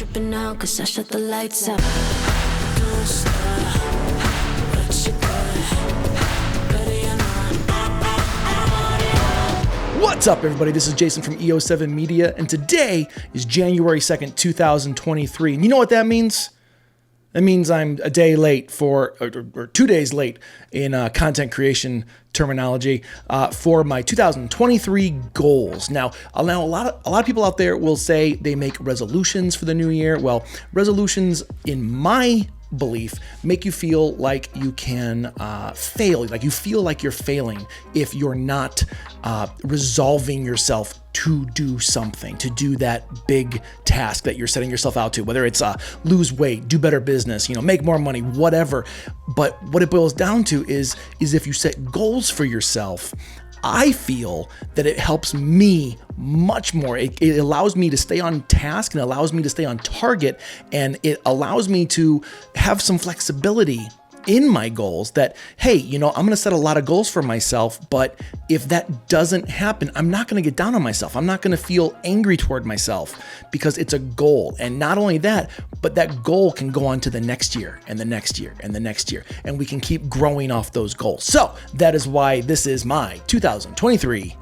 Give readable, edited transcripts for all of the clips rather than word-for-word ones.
tripping out 'cause I shut the lights out. What's up, everybody? This is Jason from EO7 Media, and today is January 2nd, 2023. And you know what that means? That means I'm a day late or 2 days late in content creation terminology for my 2023 goals. Now, a lot of people out there will say they make resolutions for the new year. Well, resolutions, in my belief, make you feel like you can fail, like you feel like you're failing if you're not resolving yourself to do something, to do that big task that you're setting yourself out to, whether it's lose weight, do better business, make more money, whatever. But what it boils down to is if you set goals for yourself, I feel that it helps me much more. It allows me to stay on task and allows me to stay on target, and it allows me to have some flexibility in my goals that, hey, I'm going to set a lot of goals for myself, but if that doesn't happen, I'm not going to get down on myself. I'm not going to feel angry toward myself because it's a goal. And not only that, but that goal can go on to the next year and the next year and the next year, and we can keep growing off those goals. So that is why this is my 2023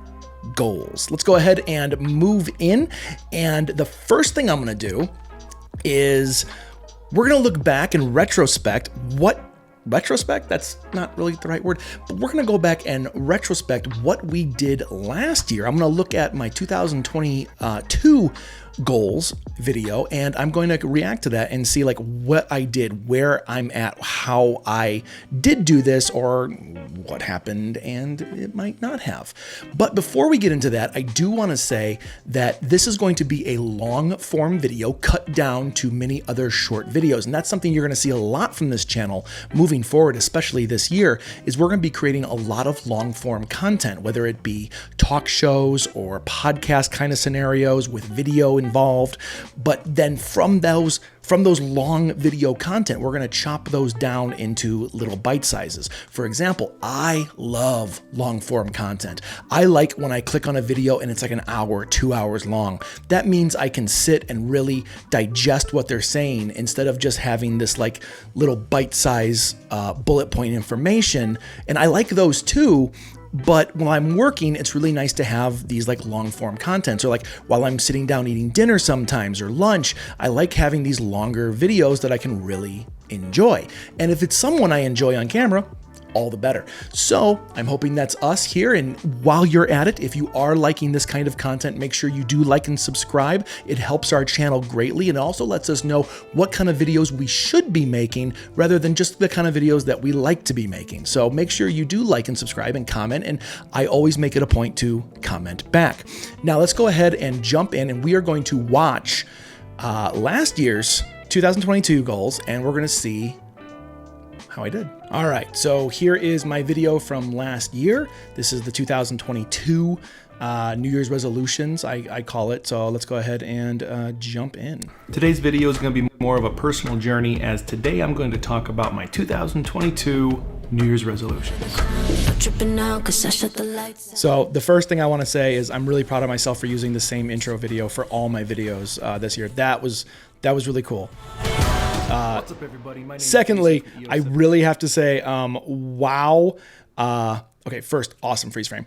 goals. Let's go ahead and move in. And the first thing I'm going to do is we're going to look back and retrospect retrospect, that's not really the right word, but we're going to go back and retrospect what we did last year. I'm going to look at my 2022 goals video, and I'm going to react to that and see like what I did, where I'm at, how I did do this, or what happened and it might not have. But before we get into that, I do want to say that this is going to be a long form video cut down to many other short videos. And that's something you're going to see a lot from this channel moving forward, especially this year, is we're going to be creating a lot of long form content, whether it be talk shows or podcast kind of scenarios with video involved. But then from those long video content, we're going to chop those down into little bite sizes. For example, I love long form content. I like when I click on a video and it's like an hour, 2 hours long. That means I can sit and really digest what they're saying instead of just having this like little bite size bullet point information. And I like those too. But while I'm working, it's really nice to have these like long form content. So like while I'm sitting down eating dinner sometimes or lunch, I like having these longer videos that I can really enjoy. And if it's someone I enjoy on camera, all the better. So I'm hoping that's us here. And while you're at it, if you are liking this kind of content, make sure you do like and subscribe. It helps our channel greatly, and also lets us know what kind of videos we should be making rather than just the kind of videos that we like to be making. So make sure you do like and subscribe and comment, and I always make it a point to comment back. Now let's go ahead and jump in, and we are going to watch last year's 2022 goals, and we're going to see how I did. All right, so here is my video from last year. This is the 2022 New Year's resolutions, I call it. So let's go ahead and jump in. Today's video is going to be more of a personal journey, as today I'm going to talk about my 2022 New Year's resolutions. So the first thing I want to say is I'm really proud of myself for using the same intro video for all my videos this year. That was really cool. What's up, everybody? My name Secondly, is I really have to say, wow. Okay, first, awesome freeze frame.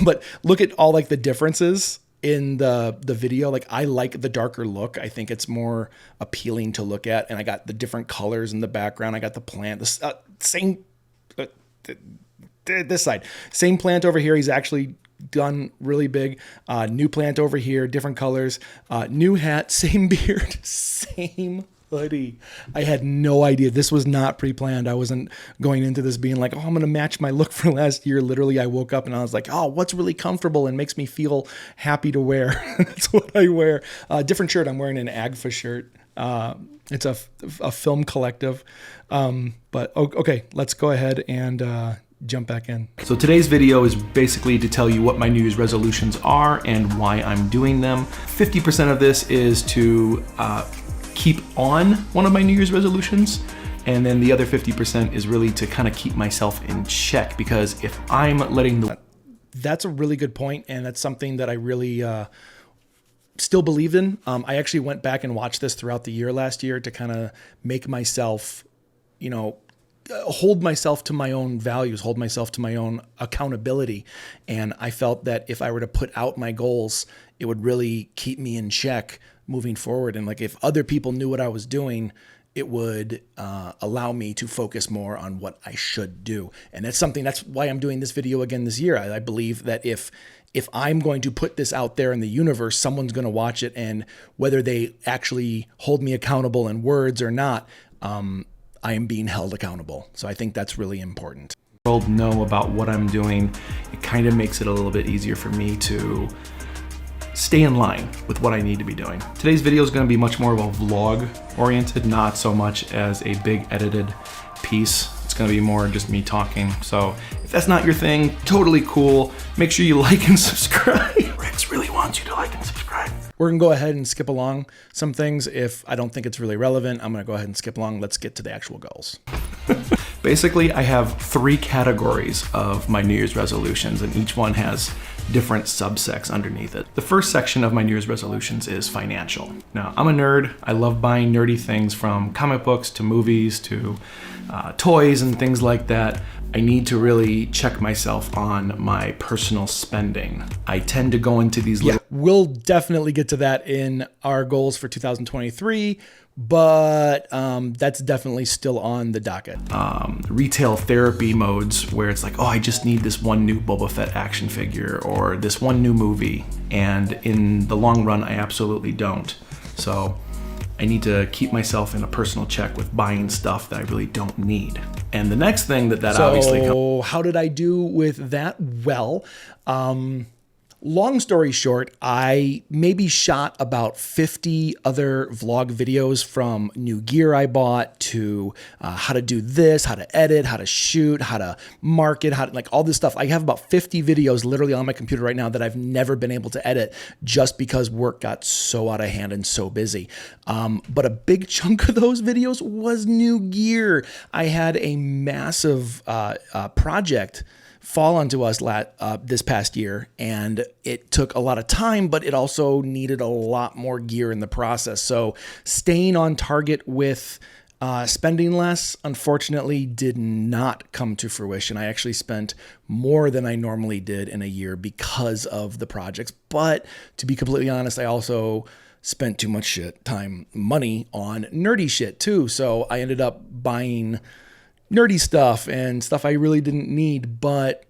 But look at all like the differences in the video. Like I like the darker look. I think it's more appealing to look at. And I got the different colors in the background. I got the plant, this side, same plant over here. He's actually done really big. New plant over here, different colors, new hat, same beard, same hoodie. I had no idea. This was not pre-planned. I wasn't going into this being like, oh, I'm going to match my look for last year. Literally, I woke up and I was like, oh, what's really comfortable and makes me feel happy to wear? That's what I wear. Different shirt. I'm wearing an AGFA shirt. It's a film collective. But okay, let's go ahead and jump back in. So today's video is basically to tell you what my New Year's resolutions are and why I'm doing them. 50% of this is to keep on one of my New Year's resolutions, and then the other 50% is really to kind of keep myself in check, because if I'm letting the... That's a really good point, and that's something that I really still believe in. I actually went back and watched this throughout the year last year to kind of make myself, hold myself to my own values, hold myself to my own accountability. And I felt that if I were to put out my goals, it would really keep me in check moving forward. And like if other people knew what I was doing, it would allow me to focus more on what I should do. And that's why I'm doing this video again this year. I believe that if I'm going to put this out there in the universe, someone's going to watch it. And whether they actually hold me accountable in words or not, I am being held accountable. So I think that's really important. The world know about what I'm doing. It kind of makes it a little bit easier for me to stay in line with what I need to be doing. Today's video is going to be much more of a vlog oriented, not so much as a big edited piece. It's going to be more just me talking. So if that's not your thing, totally cool. Make sure you like and subscribe. Rex really wants you to like and subscribe. We're going to go ahead and skip along some things. If I don't think it's really relevant, I'm going to go ahead and skip along. Let's get to the actual goals. Basically, I have 3 categories of my New Year's resolutions, and each one has different subsects underneath it. The first section of my New Year's resolutions is financial. Now, I'm a nerd. I love buying nerdy things, from comic books to movies to toys and things like that. I need to really check myself on my personal spending. I tend to go into these little... We'll definitely get to that in our goals for 2023, but that's definitely still on the docket. Retail therapy modes where it's like, oh, I just need this one new Boba Fett action figure or this one new movie. And in the long run, I absolutely don't. So I need to keep myself in a personal check with buying stuff that I really don't need. And the next thing that obviously... So how did I do with that? Well, long story short, I maybe shot about 50 other vlog videos, from new gear I bought to how to do this, how to edit, how to shoot, how to market, like all this stuff. I have about 50 videos literally on my computer right now that I've never been able to edit just because work got so out of hand and so busy. But a big chunk of those videos was new gear. I had a massive project fall onto us this past year, and it took a lot of time, but it also needed a lot more gear in the process. So staying on target with spending less, unfortunately, did not come to fruition. I actually spent more than I normally did in a year because of the projects. But to be completely honest, I also spent too much money on nerdy shit too. So I ended up buying nerdy stuff and stuff I really didn't need, but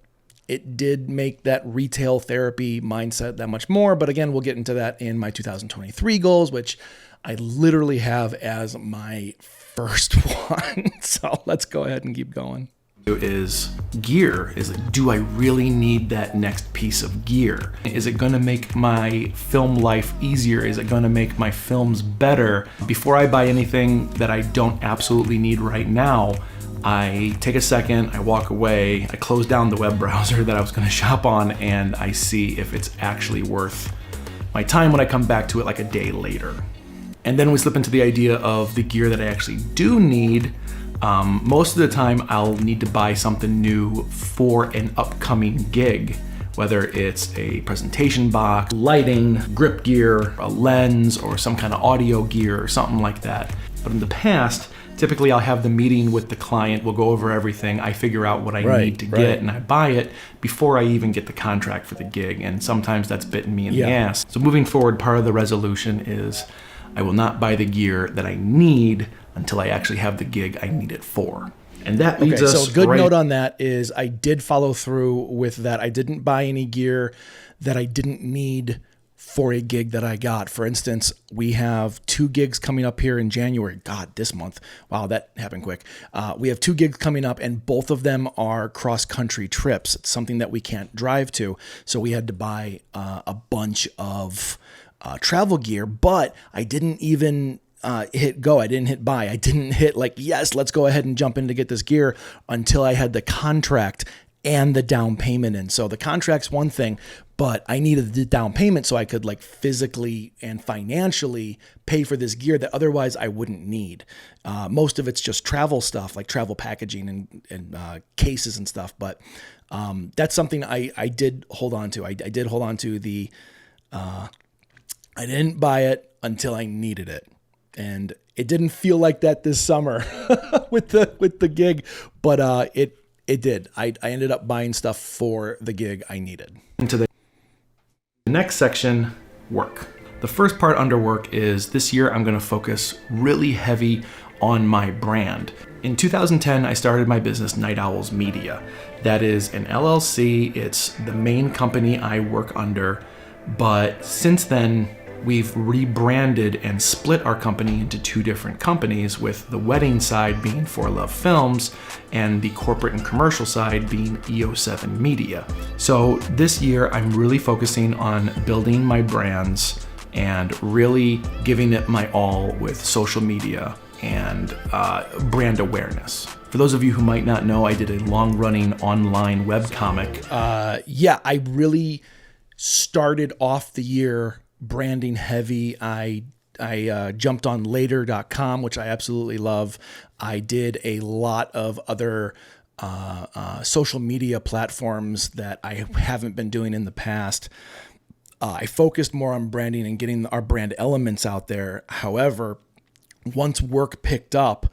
it did make that retail therapy mindset that much more. But again, we'll get into that in my 2023 goals, which I literally have as my first one. So let's go ahead and keep going. Is gear. Do I really need that next piece of gear? Is it going to make my film life easier? Is it going to make my films better? Before I buy anything that I don't absolutely need right now, I take a second, I walk away, I close down the web browser that I was going to shop on, and I see if it's actually worth my time when I come back to it like a day later. And then we slip into the idea of the gear that I actually do need. Most of the time I'll need to buy something new for an upcoming gig, whether it's a presentation box, lighting, grip gear, a lens, or some kind of audio gear or something like that. But in the past, typically I'll have the meeting with the client, we'll go over everything, I figure out what I need to get, and I buy it before I even get the contract for the gig, and sometimes that's bitten me in the ass. So moving forward, part of the resolution is I will not buy the gear that I need until I actually have the gig I need it for. And that leads us so good note on that is I did follow through with that. I didn't buy any gear that I didn't need for a gig that I got. For instance, we have 2 gigs coming up here in January. God, this month. Wow, that happened quick. We have 2 gigs coming up, and both of them are cross-country trips. It's something that we can't drive to, so we had to buy a bunch of travel gear, but I didn't even hit go. I didn't hit buy. I didn't hit like, yes, let's go ahead and jump in to get this gear until I had the contract and the down payment in. So the contract's one thing, but I needed the down payment so I could like physically and financially pay for this gear that otherwise I wouldn't need. Most of it's just travel stuff, like travel packaging and cases and stuff. But that's something I did hold on to. I did hold on to the I didn't buy it until I needed it. And it didn't feel like that this summer with the gig, but it did. I ended up buying stuff for the gig I needed. Into the next section, work. The first part under work is this year I'm going to focus really heavy on my brand. In 2010, I started my business, NightOwlsMedia. That is an LLC. It's the main company I work under. But since then, we've rebranded and split our company into two different companies, with the wedding side being For Love Films and the corporate and commercial side being EO7 Media. So this year, I'm really focusing on building my brands and really giving it my all with social media and brand awareness. For those of you who might not know, I did a long-running online webcomic. I really started off the year branding heavy. I jumped on later.com, which I absolutely love. I did a lot of other social media platforms that I haven't been doing in the past. I focused more on branding and getting our brand elements out there. However, once work picked up,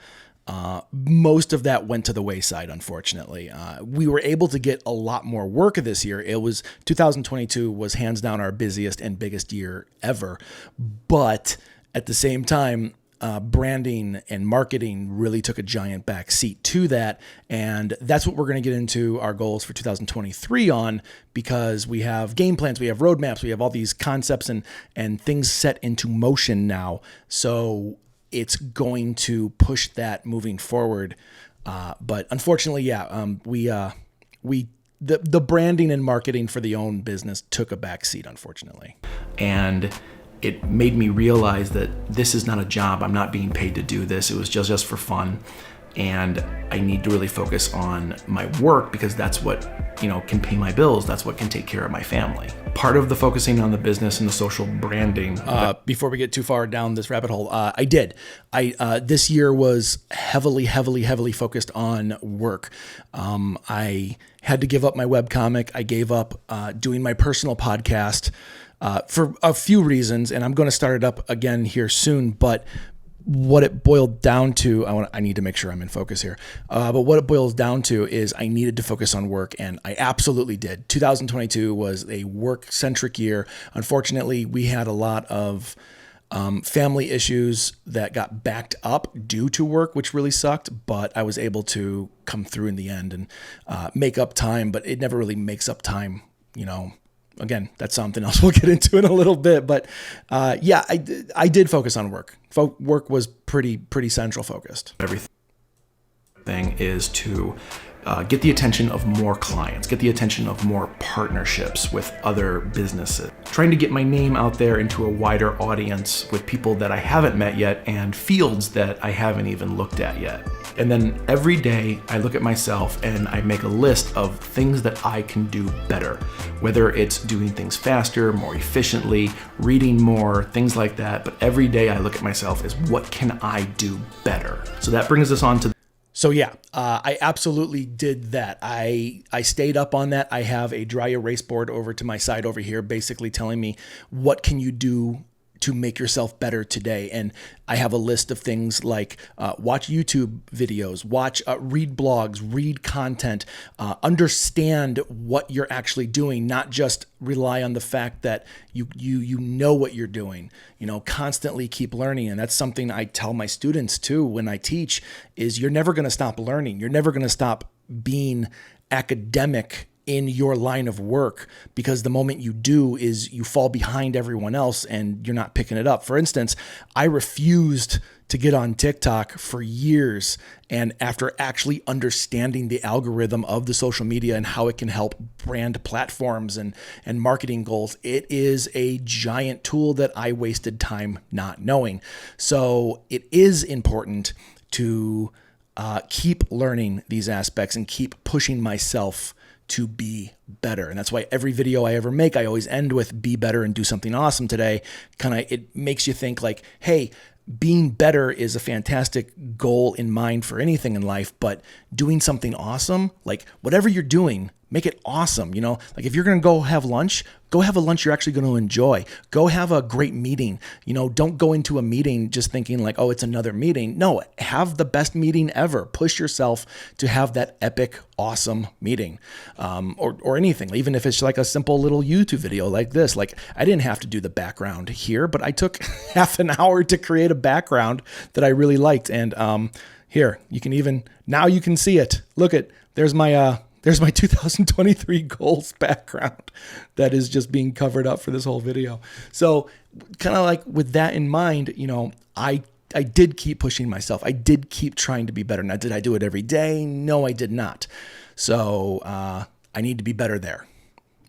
most of that went to the wayside, unfortunately. We were able to get a lot more work this year. 2022 was hands down our busiest and biggest year ever. But at the same time, branding and marketing really took a giant back seat to that. And that's what we're going to get into our goals for 2023 on, because we have game plans, we have roadmaps, we have all these concepts and things set into motion now. So it's going to push that moving forward. But unfortunately, the branding and marketing for the own business took a backseat, unfortunately. And it made me realize that this is not a job. I'm not being paid to do this. It was just for fun. And I need to really focus on my work, because that's what, can pay my bills. That's what can take care of my family. Part of the focusing on the business and the social branding. Before we get too far down this rabbit hole, this year was heavily focused on work. I had to give up my webcomic. I gave up doing my personal podcast for a few reasons, and I'm going to start it up again here soon. But what it boiled down to, I need to make sure I'm in focus here. But what it boils down to is I needed to focus on work, and I absolutely did. 2022 was a work-centric year. Unfortunately, we had a lot of family issues that got backed up due to work, which really sucked. But I was able to come through in the end and make up time. But it never really makes up time, Again, that's something else we'll get into in a little bit. But I did focus on work. Work was pretty central focused. Everything is to get the attention of more clients, get the attention of more partnerships with other businesses, trying to get my name out there into a wider audience with people that I haven't met yet and fields that I haven't even looked at yet. And then every day I look at myself and I make a list of things that I can do better, whether it's doing things faster, more efficiently, reading more, things like that. But every day I look at myself as, what can I do better? So that brings us on to So I absolutely did that. I stayed up on that. I have a dry erase board over to my side over here, basically telling me, what can you do to make yourself better today? And I have a list of things like watch YouTube videos, read blogs, read content, understand what you're actually doing, not just rely on the fact that you know what you're doing. Constantly keep learning. And that's something I tell my students too when I teach, is you're never going to stop learning. You're never going to stop being academic in your line of work, because the moment you do is you fall behind everyone else and you're not picking it up. For instance, I refused to get on TikTok for years. And after actually understanding the algorithm of the social media and how it can help brand platforms and marketing goals, it is a giant tool that I wasted time not knowing. So it is important to keep learning these aspects and keep pushing myself to be better. And that's why every video I ever make, I always end with be better and do something awesome today. It makes you think like, hey, being better is a fantastic goal in mind for anything in life, but doing something awesome, like whatever you're doing, Make it awesome. Like if you're going to go have lunch, go have a lunch you're actually going to enjoy. Go have a great meeting. Don't go into a meeting just thinking like, oh, it's another meeting. No, have the best meeting ever. Push yourself to have that epic, awesome meeting, or anything. Even if it's like a simple little YouTube video like this. Like I didn't have to do the background here, but I took half an hour to create a background that I really liked. And here, you can see it. Look there's my 2023 goals background that is just being covered up for this whole video. So kind of like with that in mind, I did keep pushing myself. I did keep trying to be better. Now, did I do it every day? No, I did not. So I need to be better there,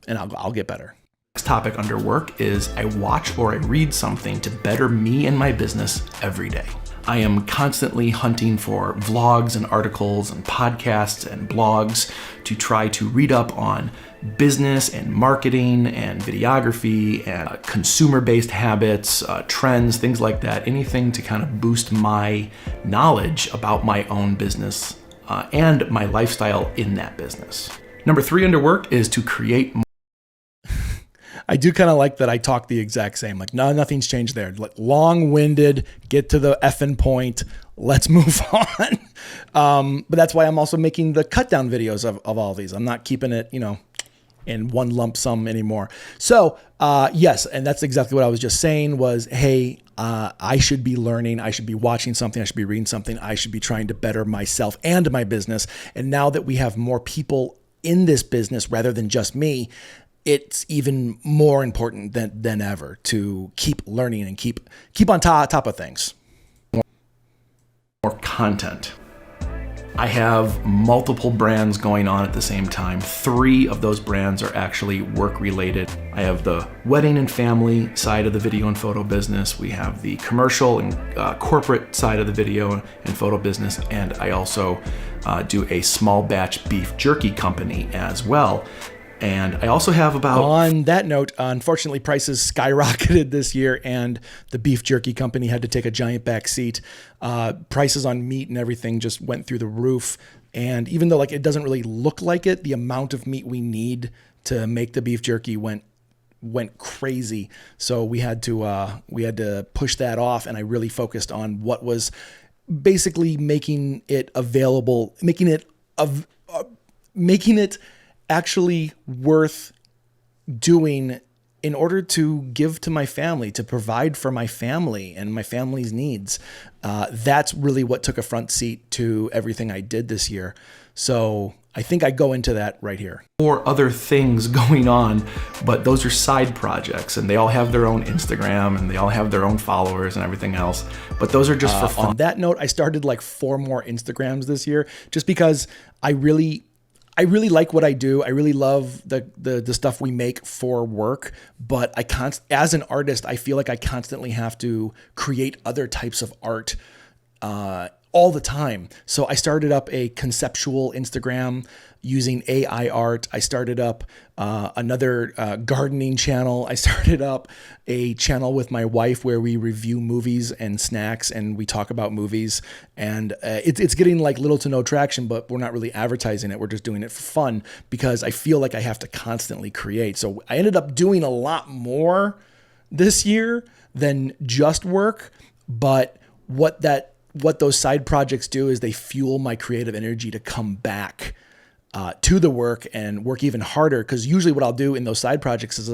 and I'll get better. Next topic under work is I watch or I read something to better me and my business every day. I am constantly hunting for vlogs and articles and podcasts and blogs to try to read up on business and marketing and videography and consumer-based habits, trends, things like that. Anything to kind of boost my knowledge about my own business and my lifestyle in that business. Number 3 under work is to create more. I do kind of like that I talk the exact same. Like, no, nothing's changed there. Like, long-winded, get to the effing point. Let's move on. But that's why I'm also making the cut-down videos of all these. I'm not keeping it, in one lump sum anymore. So, yes, and that's exactly what I was just saying was, hey, I should be learning. I should be watching something. I should be reading something. I should be trying to better myself and my business. And now that we have more people in this business rather than just me, it's even more important than ever to keep learning and keep on top of things. More content. I have multiple brands going on at the same time. 3 of those brands are actually work related. I have the wedding and family side of the video and photo business. We have the commercial and corporate side of the video and photo business. And I also do a small batch beef jerky company as well. And I also have about... On that note, unfortunately, prices skyrocketed this year, and the beef jerky company had to take a giant back seat. Prices on meat and everything just went through the roof. And even though it doesn't really look like it, the amount of meat we need to make the beef jerky went crazy. So we had to push that off, and I really focused on what was basically making it available, making it actually worth doing in order to give to my family, to provide for my family and my family's needs. That's really what took a front seat to everything I did this year. So I think I go into that right here. More other things going on, but those are side projects, and they all have their own Instagram and they all have their own followers and everything else. But those are just for fun. On that note, I started 4 more Instagrams this year just because I really like what I do. I really love the stuff we make for work, but as an artist, I feel like I constantly have to create other types of art all the time. So I started up a conceptual Instagram using AI art. I started up another gardening channel. I started up a channel with my wife where we review movies and snacks and we talk about movies. And it's getting little to no traction, but we're not really advertising it. We're just doing it for fun because I feel like I have to constantly create. So I ended up doing a lot more this year than just work. But what those side projects do is they fuel my creative energy to come back to the work and work even harder. Because usually what I'll do in those side projects is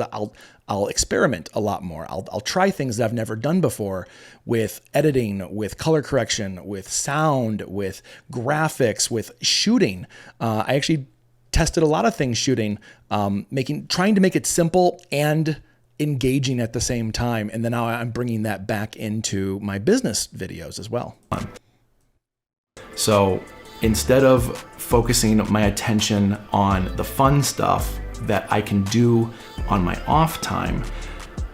I'll experiment a lot more. I'll try things that I've never done before with editing, with color correction, with sound, with graphics, with shooting. I actually tested a lot of things shooting, trying to make it simple and engaging at the same time. And then now I'm bringing that back into my business videos as well. So instead of focusing my attention on the fun stuff that I can do on my off time,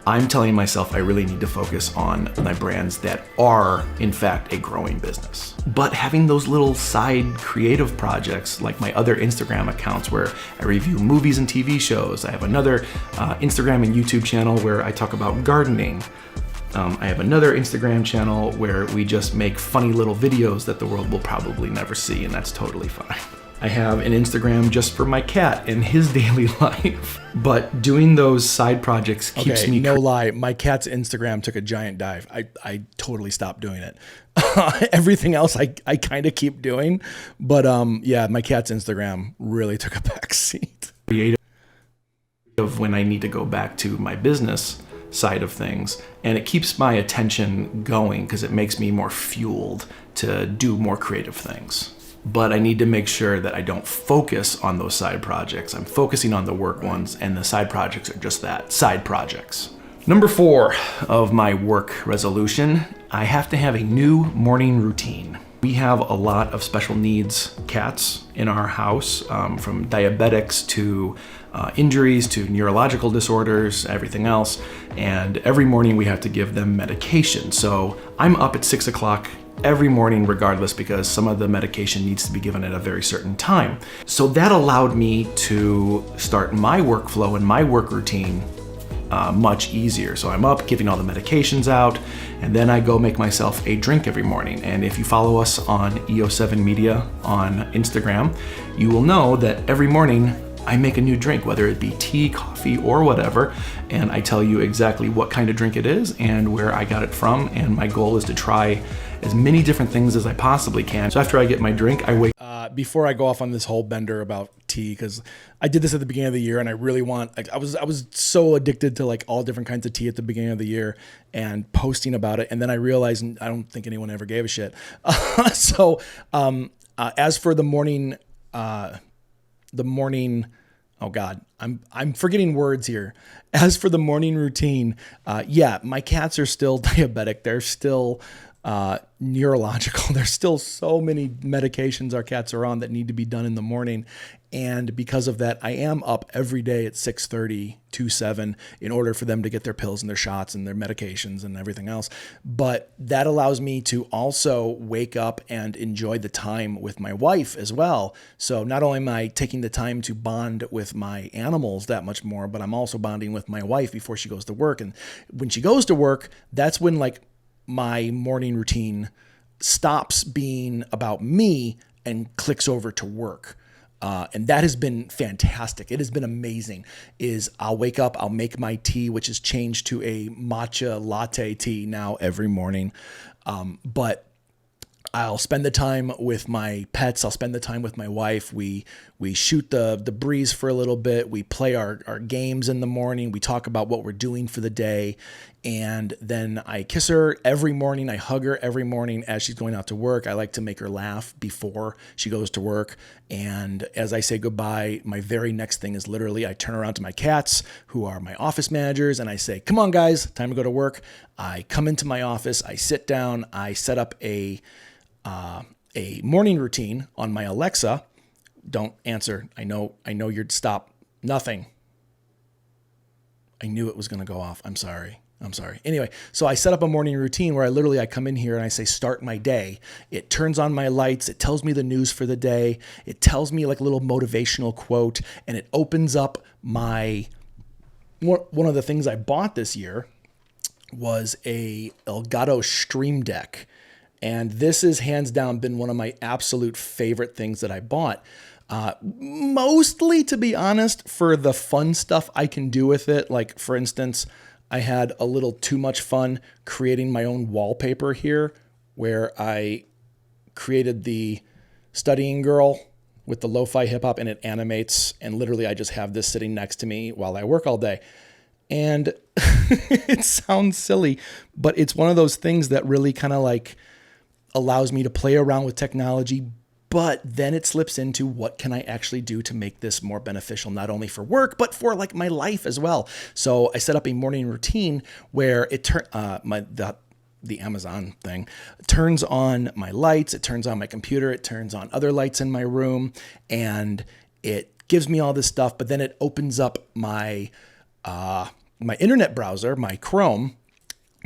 I'm telling myself I really need to focus on my brands that are, in fact, a growing business. But having those little side creative projects, like my other Instagram accounts where I review movies and TV shows. I have another Instagram and YouTube channel where I talk about gardening. I have another Instagram channel where we just make funny little videos that the world will probably never see, and that's totally fine. I have an Instagram just for my cat and his daily life. But doing those side projects keeps me... No lie, my cat's Instagram took a giant dive. I totally stopped doing it. Everything else I kind of keep doing. But yeah, my cat's Instagram really took a backseat. Creative of when I need to go back to my business side of things, and it keeps my attention going because it makes me more fueled to do more creative things. But I need to make sure that I don't focus on those side projects. I'm focusing on the work ones, and the side projects are just that, side projects. Number 4 of my work resolution, I have to have a new morning routine. We have a lot of special needs cats in our house, from diabetics to injuries to neurological disorders, everything else. And every morning we have to give them medication. So I'm up at 6 o'clock every morning regardless, because some of the medication needs to be given at a very certain time. So that allowed me to start my workflow and my work routine much easier. So I'm up giving all the medications out, and then I go make myself a drink every morning. And if you follow us on EO7Media on Instagram, you will know that every morning I make a new drink, whether it be tea, coffee, or whatever, and I tell you exactly what kind of drink it is and where I got it from, and my goal is to try as many different things as I possibly can. So after I get my drink, I wake before I go off on this whole bender about tea, because I did this at the beginning of the year, and I really want, like, I was so addicted to like all different kinds of tea at the beginning of the year and posting about it, and then I realized I don't think anyone ever gave a shit. So as for the morning, oh God, I'm forgetting words here. As for the morning routine, yeah, my cats are still diabetic. They're still neurological. There's still so many medications our cats are on that need to be done in the morning. And because of that, I am up every day at 6:30 to 7 in order for them to get their pills and their shots and their medications and everything else. But that allows me to also wake up and enjoy the time with my wife as well. So not only am I taking the time to bond with my animals that much more, but I'm also bonding with my wife before she goes to work. And when she goes to work, that's when like my morning routine stops being about me and clicks over to work. And that has been fantastic. It has been amazing. I'll wake up, I'll make my tea, which has changed to a matcha latte tea now every morning. But I'll spend the time with my pets. I'll spend the time with my wife. We shoot the breeze for a little bit. We play our games in the morning. We talk about what we're doing for the day. And then I kiss her every morning. I hug her every morning as she's going out to work. I like to make her laugh before she goes to work. And as I say goodbye, my very next thing is literally I turn around to my cats, who are my office managers, and I say, come on, guys, time to go to work. I come into my office. I sit down. I set up a morning routine on my Alexa. Don't answer. I know you'd stop. Nothing. I knew it was going to go off. I'm sorry. Anyway, so I set up a morning routine where I come in here and I say, start my day. It turns on my lights. It tells me the news for the day. It tells me like a little motivational quote, and it opens up one of the things I bought this year was a Elgato Stream Deck. And this has hands down been one of my absolute favorite things that I bought. Mostly, to be honest, for the fun stuff I can do with it. Like, for instance, I had a little too much fun creating my own wallpaper here, where I created the studying girl with the lo-fi hip hop, and it animates. And literally, I just have this sitting next to me while I work all day. And it sounds silly, but it's one of those things that really kind of like allows me to play around with technology, but then it slips into what can I actually do to make this more beneficial, not only for work, but for like my life as well. So I set up a morning routine where it the Amazon thing turns on my lights, it turns on my computer, it turns on other lights in my room, and it gives me all this stuff. But then it opens up my my internet browser, my Chrome,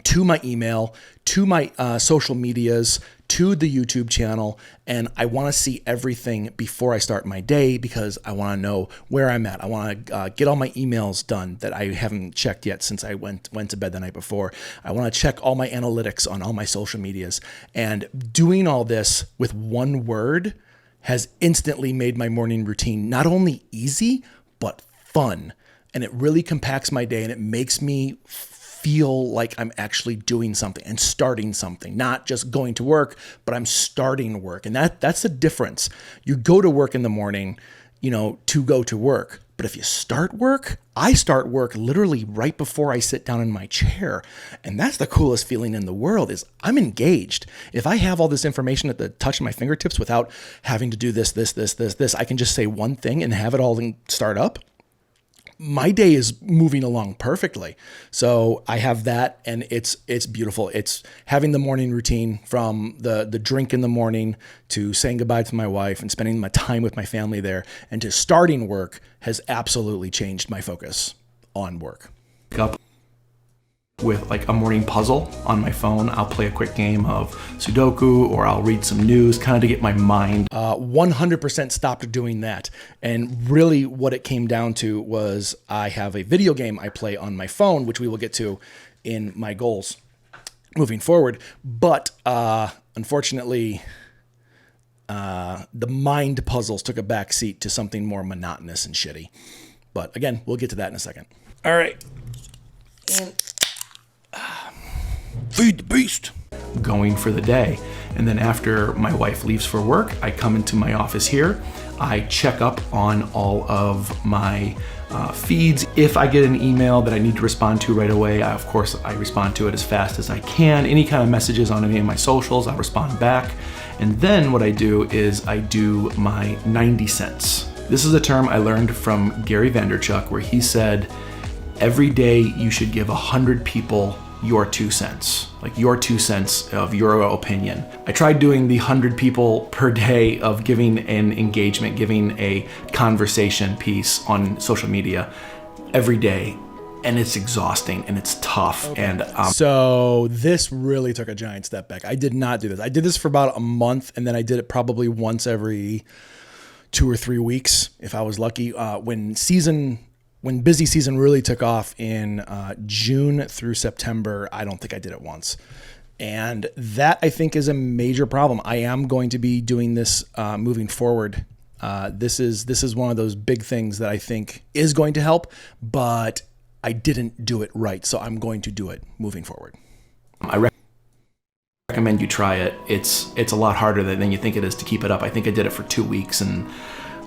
to my email, to my social medias, to the YouTube channel, and I want to see everything before I start my day because I want to know where I'm at. I want to get all my emails done that I haven't checked yet since I went to bed the night before. I want to check all my analytics on all my social medias, and doing all this with one word has instantly made my morning routine not only easy, but fun. And it really compacts my day, and it makes me feel like I'm actually doing something and starting something, not just going to work, but I'm starting work. And that's the difference. You go to work in the morning, to go to work. But if you start work, I start work literally right before I sit down in my chair. And that's the coolest feeling in the world, is I'm engaged. If I have all this information at the touch of my fingertips without having to do this, I can just say one thing and have it all start up. My day is moving along perfectly. So I have that, and it's beautiful. It's having the morning routine, from the drink in the morning to saying goodbye to my wife and spending my time with my family there, and to starting work has absolutely changed my focus on work. Up with like a morning puzzle on my phone. I'll play a quick game of Sudoku, or I'll read some news, kind of to get my mind. 100% stopped doing that. And really what it came down to was, I have a video game I play on my phone, which we will get to in my goals moving forward. But unfortunately, the mind puzzles took a back seat to something more monotonous and shitty. But again, we'll get to that in a second. All right. And feed the beast. Going for the day. And then after my wife leaves for work, I come into my office here. I check up on all of my feeds. If I get an email that I need to respond to right away, of course I respond to it as fast as I can. Any kind of messages on any of my socials, I respond back. And then what I do is I do my 90 cents. This is a term I learned from Gary Vaynerchuk, where he said, every day you should give 100 people your 2 cents, like your 2 cents of your opinion. I tried doing the 100 people per day of giving an engagement, giving a conversation piece on social media every day, and it's exhausting and it's tough. Okay. And so this really took a giant step back. I did not do this. I did this for about a month, and then I did it probably once every 2 or 3 weeks if I was lucky. When busy season really took off in June through September, I don't think I did it once. And that, I think, is a major problem. I am going to be doing this moving forward. This is one of those big things that I think is going to help, but I didn't do it right. So I'm going to do it moving forward. I recommend you try it. It's a lot harder than you think it is to keep it up. I think I did it for 2 weeks and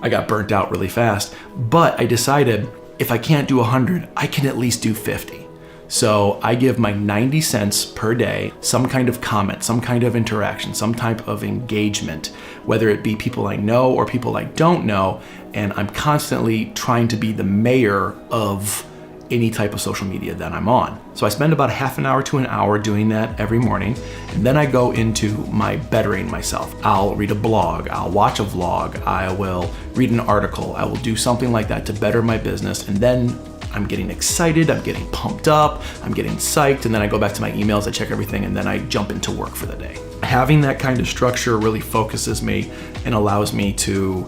I got burnt out really fast. But I decided, if I can't do 100, I can at least do 50. So I give my 90 cents per day, some kind of comment, some kind of interaction, some type of engagement, whether it be people I know or people I don't know. And I'm constantly trying to be the mayor of any type of social media that I'm on. So I spend about half an hour to an hour doing that every morning. And then I go into my bettering myself. I'll read a blog, I'll watch a vlog, I will read an article, I will do something like that to better my business. And then I'm getting excited, I'm getting pumped up, I'm getting psyched, and then I go back to my emails, I check everything, and then I jump into work for the day. Having that kind of structure really focuses me and allows me to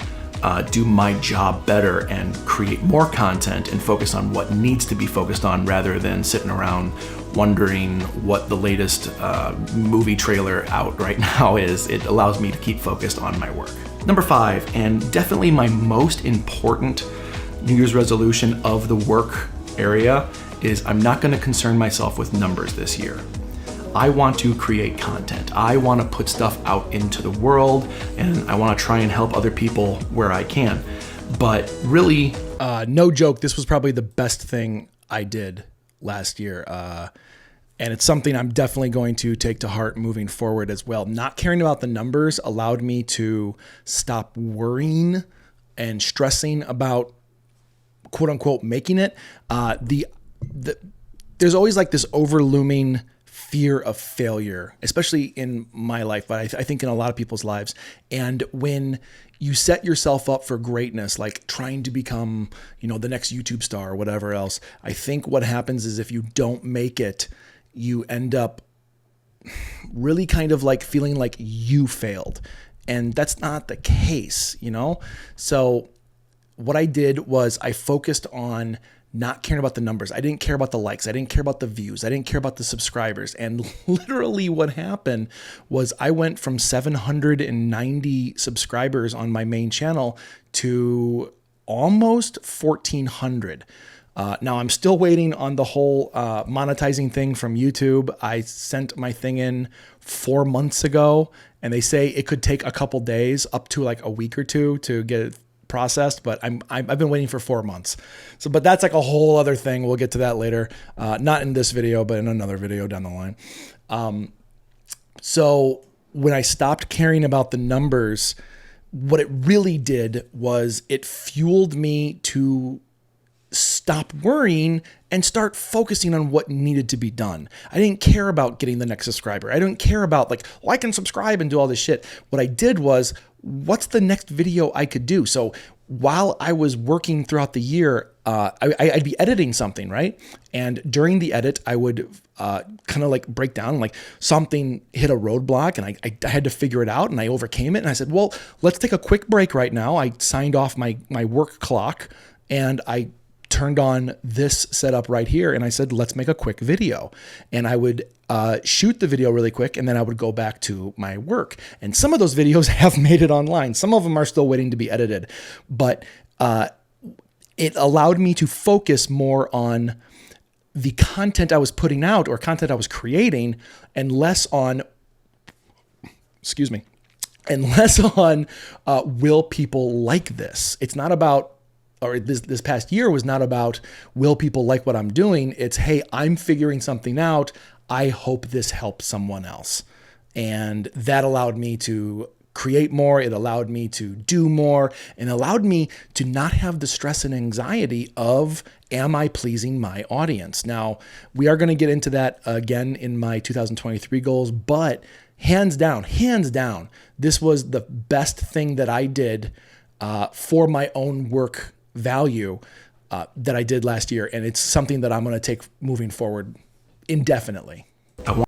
do my job better and create more content and focus on what needs to be focused on, rather than sitting around wondering what the latest movie trailer out right now is. It allows me to keep focused on my work. Number 5, and definitely my most important New Year's resolution of the work area, is I'm not going to concern myself with numbers this year. I want to create content. I want to put stuff out into the world, and I want to try and help other people where I can. But really, no joke, this was probably the best thing I did last year. And it's something I'm definitely going to take to heart moving forward as well. Not caring about the numbers allowed me to stop worrying and stressing about, quote unquote, making it. There's always like this overlooming fear of failure, especially in my life, but I think in a lot of people's lives. And when you set yourself up for greatness, like trying to become, the next YouTube star or whatever else, I think what happens is, if you don't make it, you end up really kind of like feeling like you failed. And that's not the case, So what I did was I focused on not caring about the numbers. I didn't care about the likes. I didn't care about the views. I didn't care about the subscribers. And literally what happened was I went from 790 subscribers on my main channel to almost 1,400. Now I'm still waiting on the whole monetizing thing from YouTube. I sent my thing in 4 months ago, and they say it could take a couple days, up to like a week or two to get it processed, but I've been waiting for 4 months. So, but that's like a whole other thing. We'll get to that later. Not in this video, but in another video down the line. So when I stopped caring about the numbers, what it really did was it fueled me to stop worrying and start focusing on what needed to be done. I didn't care about getting the next subscriber. I didn't care about like, well, I can subscribe and do all this shit. What I did was, what's the next video I could do? So while I was working throughout the year, I'd be editing something, right? And during the edit, I would kind of like break down, like something hit a roadblock and I had to figure it out, and I overcame it. And I said, well, let's take a quick break right now. I signed off my work clock and I turned on this setup right here, and I said, let's make a quick video. And I would shoot the video really quick, and then I would go back to my work. And some of those videos have made it online. Some of them are still waiting to be edited, but it allowed me to focus more on the content I was putting out or content I was creating, and less on, will people like this? It's not about, or this past year was not about, will people like what I'm doing? It's, hey, I'm figuring something out. I hope this helps someone else. And that allowed me to create more. It allowed me to do more, and allowed me to not have the stress and anxiety of, am I pleasing my audience? Now, we are going to get into that again in my 2023 goals, but hands down, this was the best thing that I did for my own work value that I did last year. And it's something that I'm going to take moving forward indefinitely. I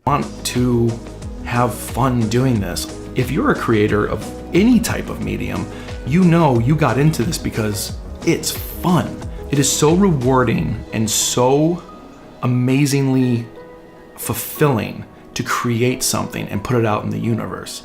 want to have fun doing this. If you're a creator of any type of medium, you know you got into this because it's fun. It is so rewarding and so amazingly fulfilling to create something and put it out in the universe.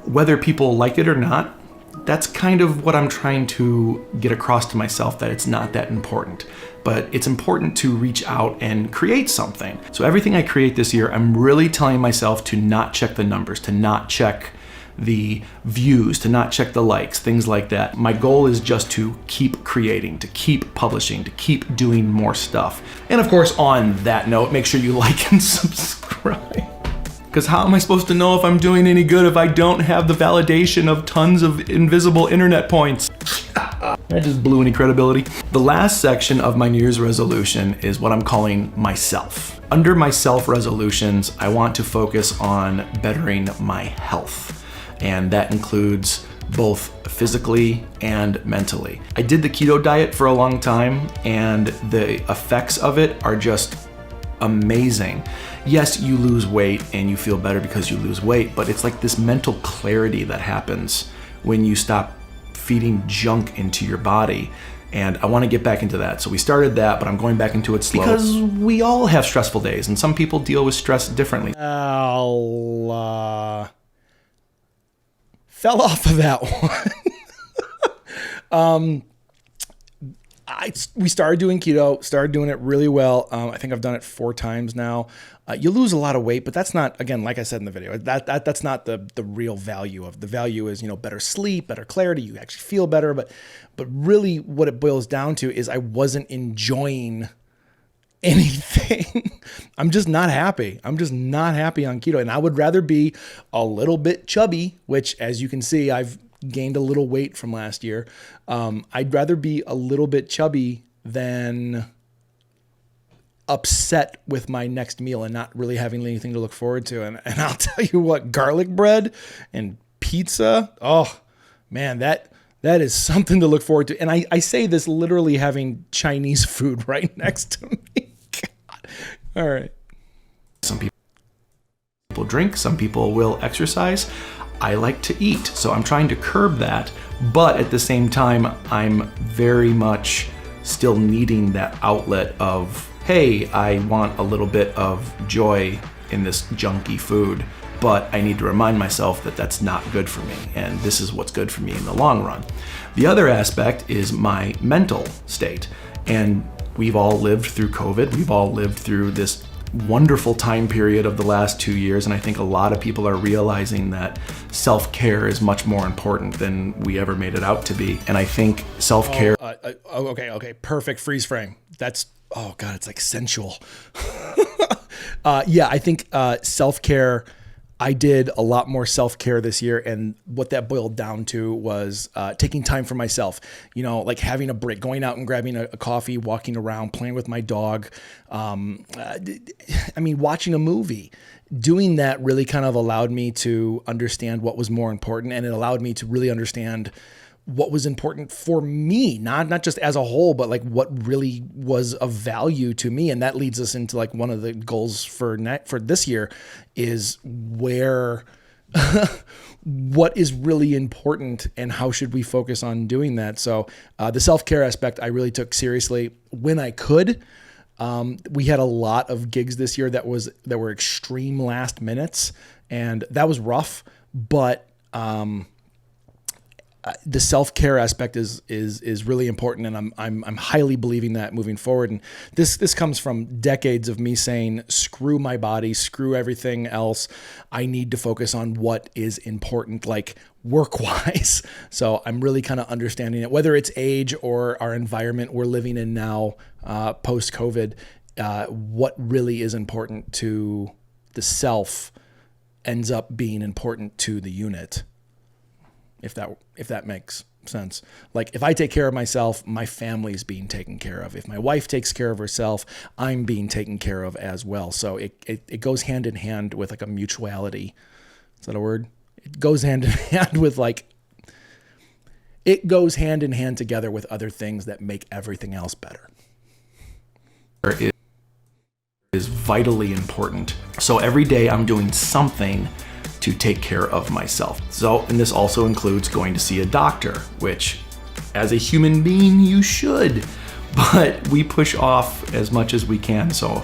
Whether people like it or not, that's kind of what I'm trying to get across to myself, that it's not that important. But it's important to reach out and create something. So everything I create this year, I'm really telling myself to not check the numbers, to not check the views, to not check the likes, things like that. My goal is just to keep creating, to keep publishing, to keep doing more stuff. And of course, on that note, make sure you like and subscribe. Because how am I supposed to know if I'm doing any good if I don't have the validation of tons of invisible internet points? I just blew any credibility. The last section of my New Year's resolution is what I'm calling myself. Under my self resolutions, I want to focus on bettering my health. And that includes both physically and mentally. I did the keto diet for a long time, and the effects of it are just amazing. Yes, you lose weight and you feel better because you lose weight, but it's like this mental clarity that happens when you stop feeding junk into your body. And I want to get back into that. So we started that, but I'm going back into it slow. Because we all have stressful days, and some people deal with stress differently. Fell off of that one. We started doing keto, started doing it really well. I think I've done it 4 times now. You lose a lot of weight, but that's not, again, like I said in the video, that's not the real value of. The value is, better sleep, better clarity. You actually feel better, but really what it boils down to is I wasn't enjoying anything. I'm just not happy. I'm just not happy on keto, and I would rather be a little bit chubby, which, as you can see, I've gained a little weight from last year. I'd rather be a little bit chubby than upset with my next meal and not really having anything to look forward to. And I'll tell you what, garlic bread and pizza, oh man, that is something to look forward to. And I say this literally having Chinese food right next to me. God. All right. Some people drink, some people will exercise. I like to eat, so I'm trying to curb that, but at the same time, I'm very much still needing that outlet of, hey, I want a little bit of joy in this junky food, but I need to remind myself that that's not good for me, and this is what's good for me in the long run. The other aspect is my mental state, and we've all lived through COVID. We've all lived through this wonderful time period of the last 2 years, and I think a lot of people are realizing that self-care is much more important than we ever made it out to be. And I think self-care... Okay, perfect freeze frame. That's, oh God, it's like sensual. Yeah, I think self-care, I did a lot more self-care this year, and what that boiled down to was taking time for myself, like having a break, going out and grabbing a coffee, walking around, playing with my dog. Watching a movie. Doing that really kind of allowed me to understand what was more important, and it allowed me to really understand what was important for me, not just as a whole, but like what really was of value to me. And that leads us into like one of the goals for this year is where, what is really important and how should we focus on doing that? So the self-care aspect, I really took seriously when I could. We had a lot of gigs this year that were extreme last minutes, and that was rough, but, the self-care aspect is really important, and I'm highly believing that moving forward. And this comes from decades of me saying, screw my body, screw everything else. I need to focus on what is important, like work-wise. So I'm really kind of understanding it, whether it's age or our environment we're living in now, post-COVID, what really is important to the self ends up being important to the unit. If that makes sense. Like if I take care of myself, my family's being taken care of. If my wife takes care of herself, I'm being taken care of as well. So it goes hand in hand with like a mutuality. Is that a word? It goes hand in hand with it goes hand in hand together with other things that make everything else better. Is vitally important. So every day I'm doing something to take care of myself. So, and this also includes going to see a doctor, which as a human being, you should, but we push off as much as we can. So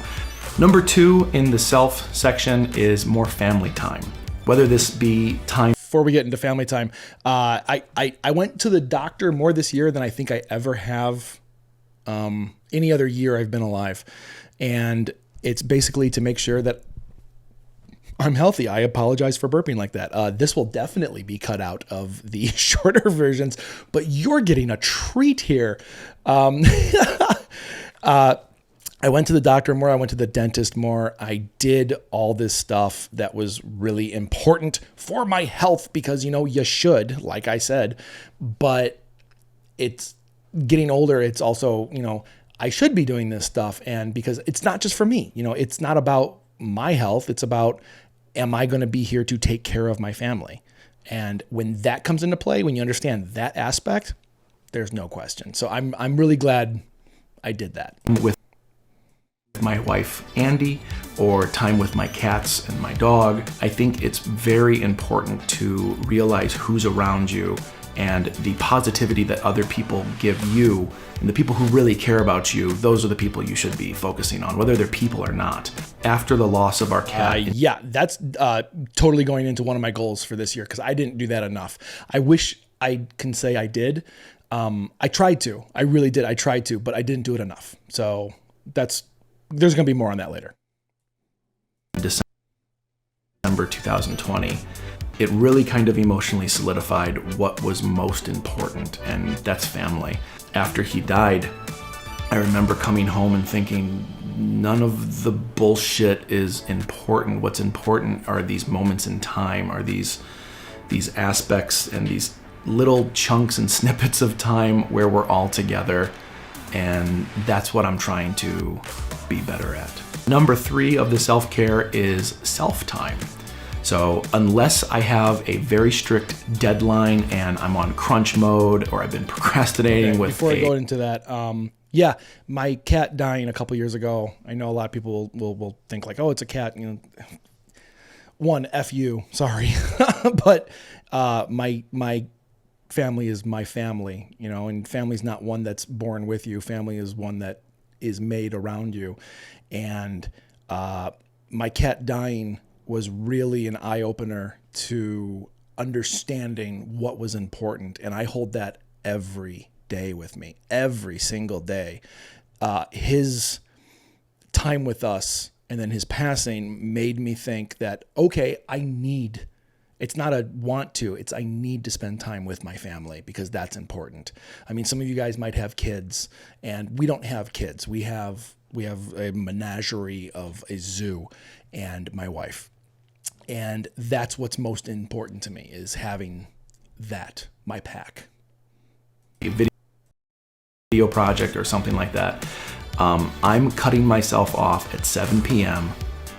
number 2 in the self section is more family time, whether this be time. Before we get into family time, I went to the doctor more this year than I think I ever have any other year I've been alive. And it's basically to make sure that I'm healthy. I apologize for burping like that. This will definitely be cut out of the shorter versions, but you're getting a treat here. I went to the doctor more. I went to the dentist more. I did all this stuff that was really important for my health because, you should, like I said, but it's getting older. It's also, I should be doing this stuff. And because it's not just for me, it's not about my health. It's about, am I going to be here to take care of my family? And when that comes into play, when you understand that aspect, there's no question. So I'm really glad I did that. With my wife, Andy, or time with my cats and my dog, I think it's very important to realize who's around you and the positivity that other people give you, and the people who really care about you, those are the people you should be focusing on, whether they're people or not. After the loss of our cat. Yeah, that's totally going into one of my goals for this year because I didn't do that enough. I wish I can say I did. I tried to. I really did. I tried to, but I didn't do it enough. So there's going to be more on that later. December 2020. It really kind of emotionally solidified what was most important, and that's family. After he died, I remember coming home and thinking, none of the bullshit is important. What's important are these moments in time, are these aspects and these little chunks and snippets of time where we're all together, and that's what I'm trying to be better at. Number 3 of the self-care is self-time. So unless I have a very strict deadline and I'm on crunch mode or I've been procrastinating Before I go into that, my cat dying a couple years ago, I know a lot of people will think like, oh, it's a cat. One, F you, sorry. But my family is my family, you know, and family's not one that's born with you. Family is one that is made around you. And my cat dying was really an eye-opener to understanding what was important. And I hold that every day with me, every single day. His time with us and then his passing made me think that, okay, it's not a want to, it's I need to spend time with my family because that's important. I mean, some of you guys might have kids, and we don't have kids. We have a menagerie of a zoo and my wife. And that's what's most important to me, is having that, my pack. A video project or something like that. I'm cutting myself off at 7 p.m.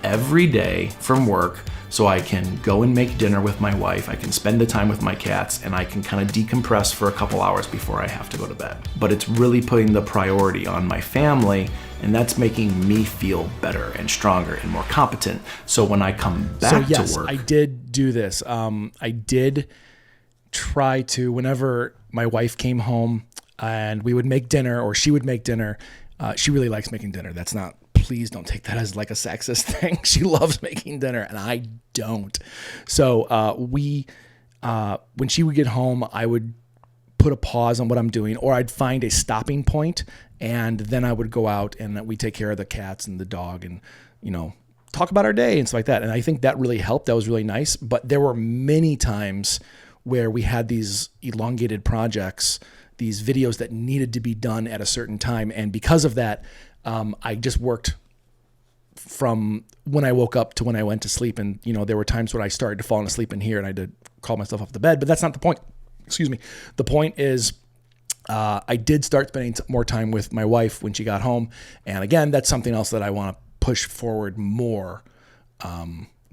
every day from work so I can go and make dinner with my wife, I can spend the time with my cats, and I can kind of decompress for a couple hours before I have to go to bed. But it's really putting the priority on my family, and that's making me feel better and stronger and more competent. So when I come back to work... I did do this. I did try to, whenever my wife came home and we would make dinner, or she would make dinner, she really likes making dinner. That's not, please don't take that as like a sexist thing. She loves making dinner and I don't. So when she would get home, I would put a pause on what I'm doing, or I'd find a stopping point, and then I would go out and we take care of the cats and the dog and, you know, talk about our day and stuff like that. And I think that really helped. That was really nice. But there were many times where we had these elongated projects, these videos that needed to be done at a certain time. And because of that, I just worked from when I woke up to when I went to sleep. And, you know, there were times when I started to fall asleep in here and I had to call myself off the bed, but that's not the point. Excuse me. The point is, I did start spending more time with my wife when she got home. And again, that's something else that I want to push forward more,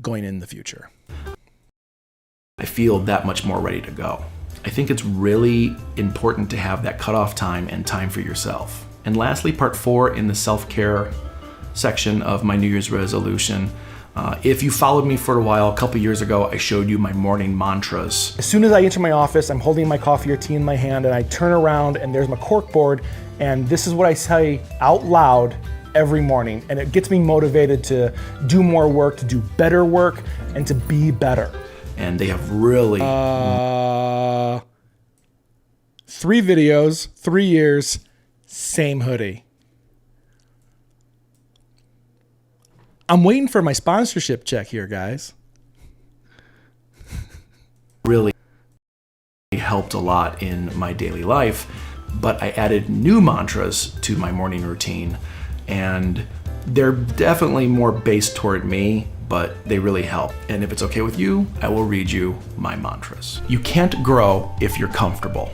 going in the future. I feel that much more ready to go. I think it's really important to have that cutoff time and time for yourself. And lastly, part 4 in the self-care section of my New Year's resolution. If you followed me for a while, a couple years ago, I showed you my morning mantras. As soon as I enter my office, I'm holding my coffee or tea in my hand, and I turn around and there's my cork board, and this is what I say out loud every morning. And it gets me motivated to do more work, to do better work, and to be better. And they have really... 3 videos, 3 years, same hoodie. I'm waiting for my sponsorship check here, guys. Really helped a lot in my daily life, but I added new mantras to my morning routine, and they're definitely more based toward me, but they really help. And if it's okay with you, I will read you my mantras. You can't grow if you're comfortable.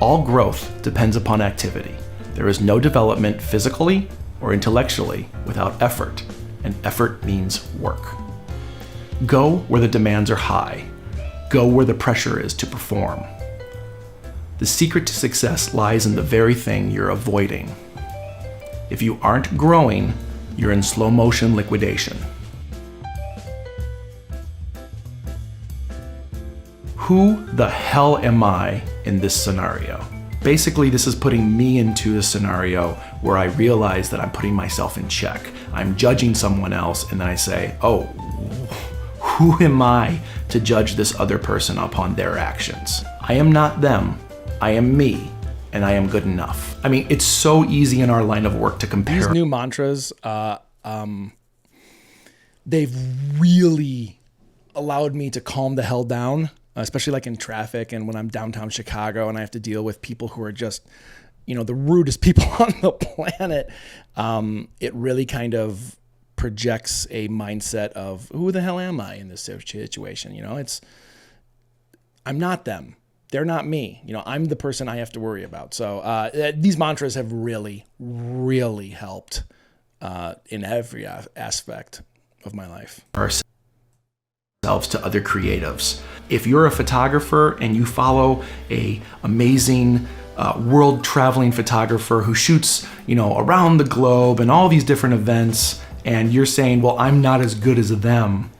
All growth depends upon activity. There is no development physically or intellectually without effort, and effort means work. Go where the demands are high. Go where the pressure is to perform. The secret to success lies in the very thing you're avoiding. If you aren't growing, you're in slow motion liquidation. Who the hell am I in this scenario? Basically, this is putting me into a scenario where I realize that I'm putting myself in check. I'm judging someone else, and then I say, oh, who am I to judge this other person upon their actions? I am not them. I am me, and I am good enough. I mean, it's so easy in our line of work to compare. These new mantras, they've really allowed me to calm the hell down, especially like in traffic and when I'm downtown Chicago and I have to deal with people who are just, you know, the rudest people on the planet. It really kind of projects a mindset of who the hell am I in this situation? You know, I'm not them. They're not me. You know, I'm the person I have to worry about. So these mantras have really, really helped in every aspect of my life. Ourselves to other creatives. If you're a photographer and you follow a amazing world traveling photographer who shoots, you know, around the globe and all these different events, and you're saying, well, I'm not as good as them.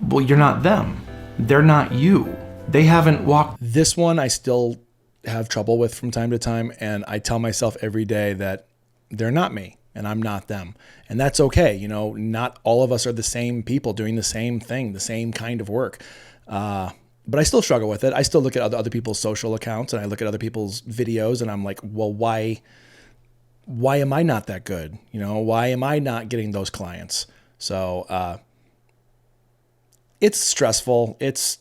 Well, you're not them. They're not you. they haven't walked This one I still have trouble with from time to time, and I tell myself every day that they're not me and I'm not them. And that's okay. You know, not all of us are the same people doing the same thing, the same kind of work. But I still struggle with it. I still look at other people's social accounts and I look at other people's videos and I'm like, well, why am I not that good? You know, why am I not getting those clients? So, it's stressful. It's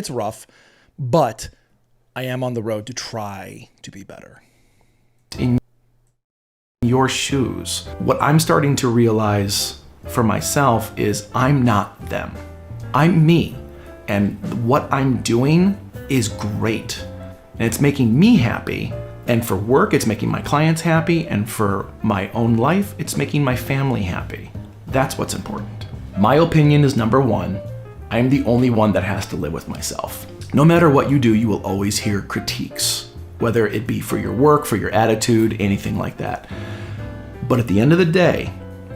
rough, but I am on the road to try to be better. in your shoes. What I'm starting to realize for myself is I'm not them. I'm me. And what I'm doing is great. And it's making me happy. And for work, it's making my clients happy. And for my own life, it's making my family happy. That's what's important. My opinion is number one. I'm the only one that has to live with myself. No matter what you do, you will always hear critiques, whether it be for your work, for your attitude, anything like that. But at the end of the day,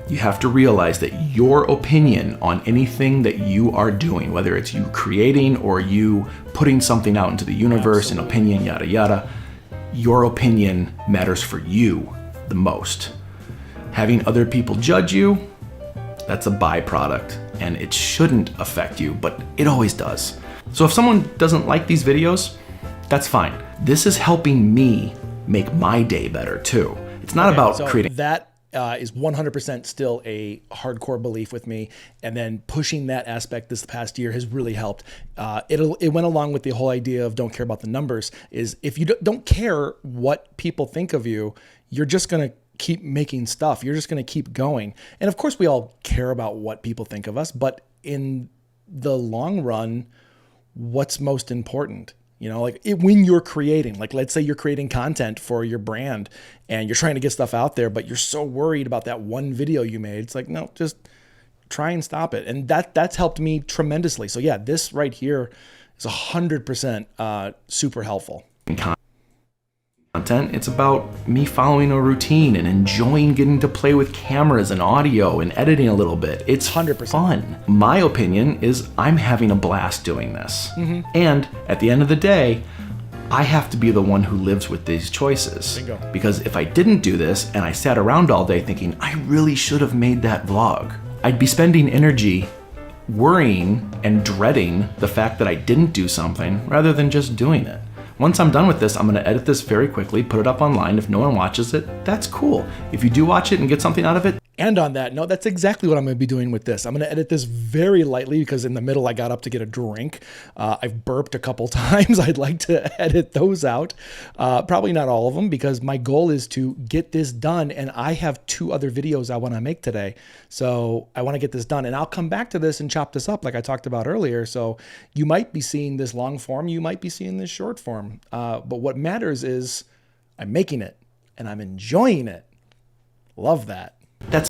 you have to realize that your opinion on anything that you are doing, whether it's you creating or you putting something out into the universe, an opinion, yada, yada, your opinion matters for you the most. Having other people judge you, that's a byproduct and it shouldn't affect you, but it always does. So if someone doesn't like these videos, that's fine. This is helping me make my day better too. It's not about creating. That is 100% still a hardcore belief with me. And then pushing that aspect this past year has really helped. It went along with the whole idea of don't care about the numbers, is if you don't care what people think of you, you're just going to keep making stuff. You're just going to keep going. And of course we all care about what people think of us, but in the long run, what's most important? You know, like when you're creating, like let's say you're creating content for your brand and you're trying to get stuff out there, but you're so worried about that one video you made. It's like, no, just try and stop it. And that's helped me tremendously. So yeah, this right here is 100% super helpful. Content. It's about me following a routine and enjoying getting to play with cameras and audio and editing a little bit. It's 100% fun. My opinion is I'm having a blast doing this. And at the end of the day, I have to be the one who lives with these choices. Bingo. Because if I didn't do this and I sat around all day thinking, I really should have made that vlog, I'd be spending energy worrying and dreading the fact that I didn't do something rather than just doing it. Once I'm done with this, I'm going to edit this very quickly, put it up online. If no one watches it, that's cool. If you do watch it and get something out of it. And on that note, that's exactly what I'm going to be doing with this. I'm going to edit this very lightly because in the middle I got up to get a drink. I've burped a couple times. I'd like to edit those out. Probably not all of them because my goal is to get this done. And I have 2 other videos I want to make today. So I want to get this done and I'll come back to this and chop this up like I talked about earlier. So you might be seeing this long form. You might be seeing this short form. But what matters is I'm making it and I'm enjoying it. Love that. That's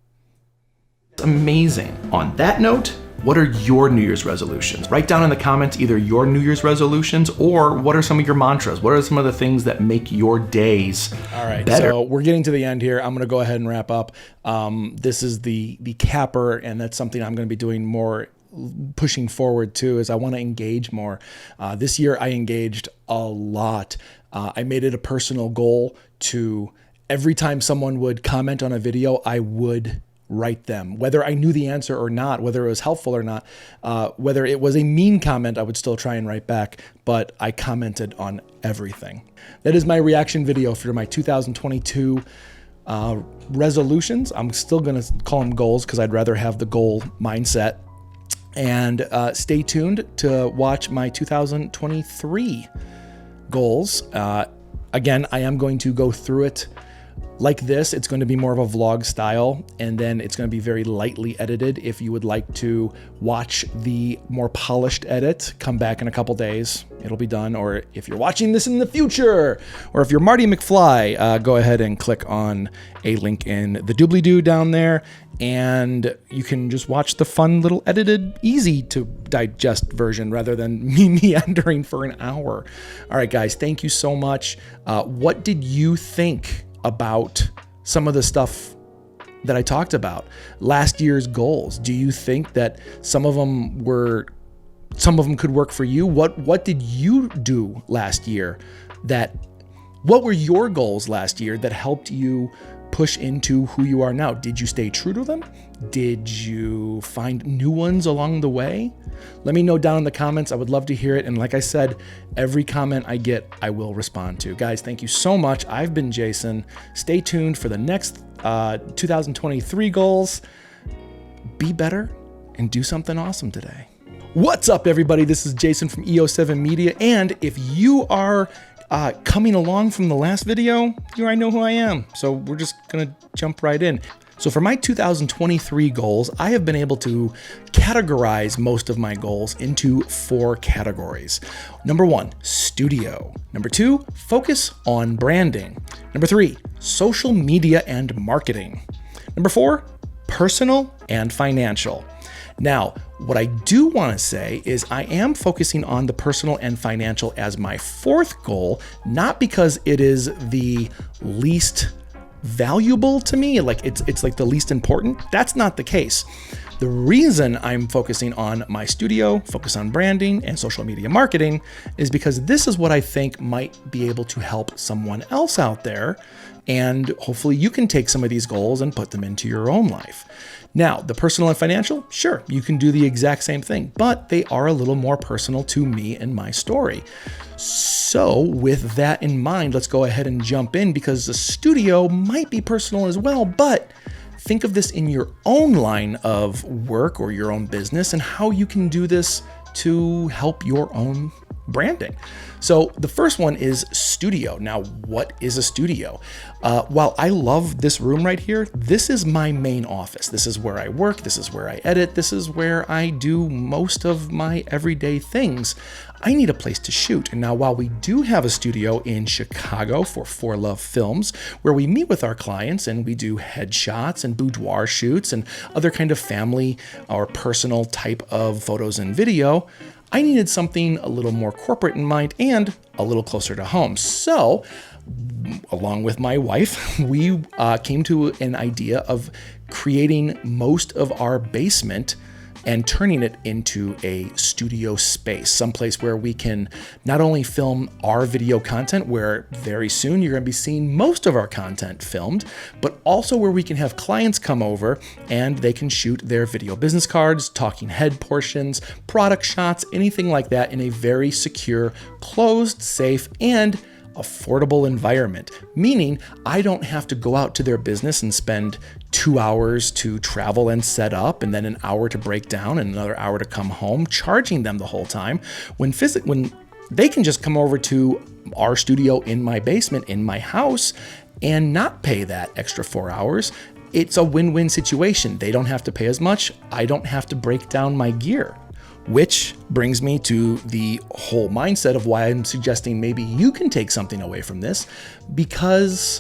amazing. On that note, what are your New Year's resolutions? Write down in the comments either your New Year's resolutions or what are some of your mantras? What are some of the things that make your days better? So we're getting to the end here. I'm going to go ahead and wrap up. This is the capper, and that's something I'm going to be doing more pushing forward too, is I want to engage more. This year I engaged a lot. I made it a personal goal to every time someone would comment on a video, I would write them, whether I knew the answer or not, whether it was helpful or not, whether it was a mean comment, I would still try and write back, but I commented on everything. That is my reaction video for my 2022 resolutions. I'm still going to call them goals because I'd rather have the goal mindset. And stay tuned to watch my 2023 goals. Again, I am going to go through it like this. It's going to be more of a vlog style, and then it's going to be very lightly edited. If you would like to watch the more polished edit, come back in a couple days. It'll be done. Or if you're watching this in the future, or if you're Marty McFly, go ahead and click on a link in the doobly-doo down there, and you can just watch the fun little edited, easy to digest version rather than me meandering for an hour. All right, guys, thank you so much. What did you think about some of the stuff that I talked about? Last year's goals. Do you think that some of them were some of them could work for you. What did you do last year what were your goals last year that helped you push into who you are now? Did you stay true to them? Did you find new ones along the way? Let me know down in the comments. I would love to hear it. And like I said, every comment I get, I will respond to. Guys, thank you so much. I've been Jason. Stay tuned for the next 2023 goals. Be better and do something awesome today. What's up, everybody? This is Jason from EO7 Media. And if you are coming along from the last video, you already know who I am. So we're just gonna jump right in. So for my 2023 goals, I have been able to categorize most of my goals into 4 categories. Number 1, studio. Number 2, focus on branding. Number 3, social media and marketing. Number 4, personal and financial. Now, what I do want to say is I am focusing on the personal and financial as my 4th goal, not because it is the least valuable to me, like it's like the least important. That's not the case. The reason I'm focusing on my studio, focus on branding and social media marketing is because this is what I think might be able to help someone else out there. And hopefully you can take some of these goals and put them into your own life. Now, the personal and financial, sure, you can do the exact same thing, but they are a little more personal to me and my story. So with that in mind, let's go ahead and jump in because the studio might be personal as well, but think of this in your own line of work or your own business and how you can do this to help your own branding. So the first one is studio. Now, what is a studio? While I love this room right here, this is my main office. This is where I work. This is where I edit. This is where I do most of my everyday things. I need a place to shoot. And now, while we do have a studio in Chicago for For Love Films, where we meet with our clients and we do headshots and boudoir shoots and other kind of family or personal type of photos and video, I needed something a little more corporate in mind and a little closer to home. So, along with my wife, we came to an idea of creating most of our basement and turning it into a studio space, someplace where we can not only film our video content, where very soon you're gonna be seeing most of our content filmed, but also where we can have clients come over and they can shoot their video business cards, talking head portions, product shots, anything like that in a very secure, closed, safe, and affordable environment, meaning I don't have to go out to their business and spend 2 hours to travel and set up and then an hour to break down and another hour to come home, charging them the whole time when they can just come over to our studio in my basement, in my house, and not pay that extra 4 hours. It's a win-win situation. They don't have to pay as much. I don't have to break down my gear. Which brings me to the whole mindset of why I'm suggesting maybe you can take something away from this, because